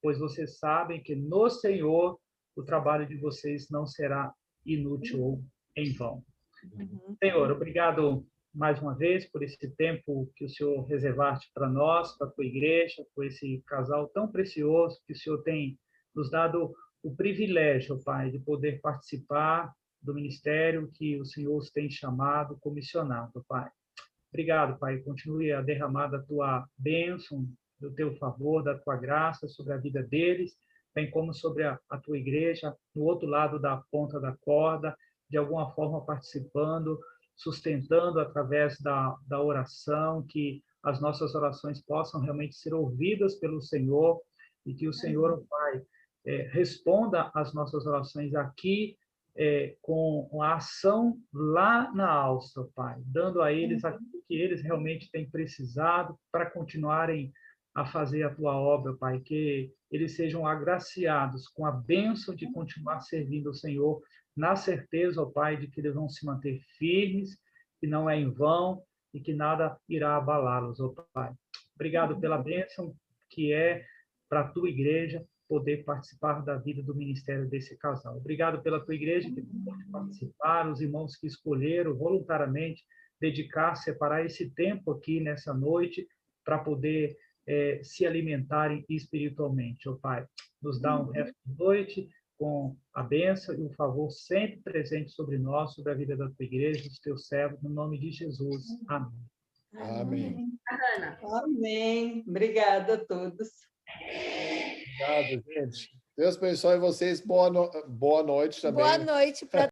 G: pois vocês sabem que no Senhor o trabalho de vocês não será inútil ou em vão. Senhor, obrigado mais uma vez por esse tempo que o Senhor reservaste para nós, para a tua igreja, por esse casal tão precioso que o Senhor tem nos dado o privilégio, Pai, de poder participar do ministério que o Senhor os tem chamado, comissionado, Pai. Obrigado, Pai. Continue a derramar da tua bênção, do teu favor, da tua graça sobre a vida deles, bem como sobre a tua igreja, no outro lado da ponta da corda, de alguma forma participando, sustentando através da oração, que as nossas orações possam realmente ser ouvidas pelo Senhor e que o Senhor, Pai, responda às nossas orações aqui com a ação lá na Áustria, Pai, dando a eles aquilo que eles realmente têm precisado para continuarem a fazer a tua obra, Pai, que eles sejam agraciados com a bênção de continuar servindo o Senhor, na certeza, ó Pai, de que eles vão se manter firmes, que não é em vão e que nada irá abalá-los, ó Pai. Obrigado pela bênção que é para a tua igreja poder participar da vida do ministério desse casal. Obrigado pela tua igreja que pode participar, os irmãos que escolheram voluntariamente dedicar, separar esse tempo aqui nessa noite para poder se alimentarem espiritualmente. Ó Pai, nos dá um resto de noite com a bênção e o favor sempre presente sobre nós, sobre a vida da tua igreja, dos teus servos, no nome de Jesus. Amém.
A: Amém.
B: Amém. Obrigada a todos.
A: Obrigado, gente. Deus abençoe vocês. Boa noite também.
C: Boa noite para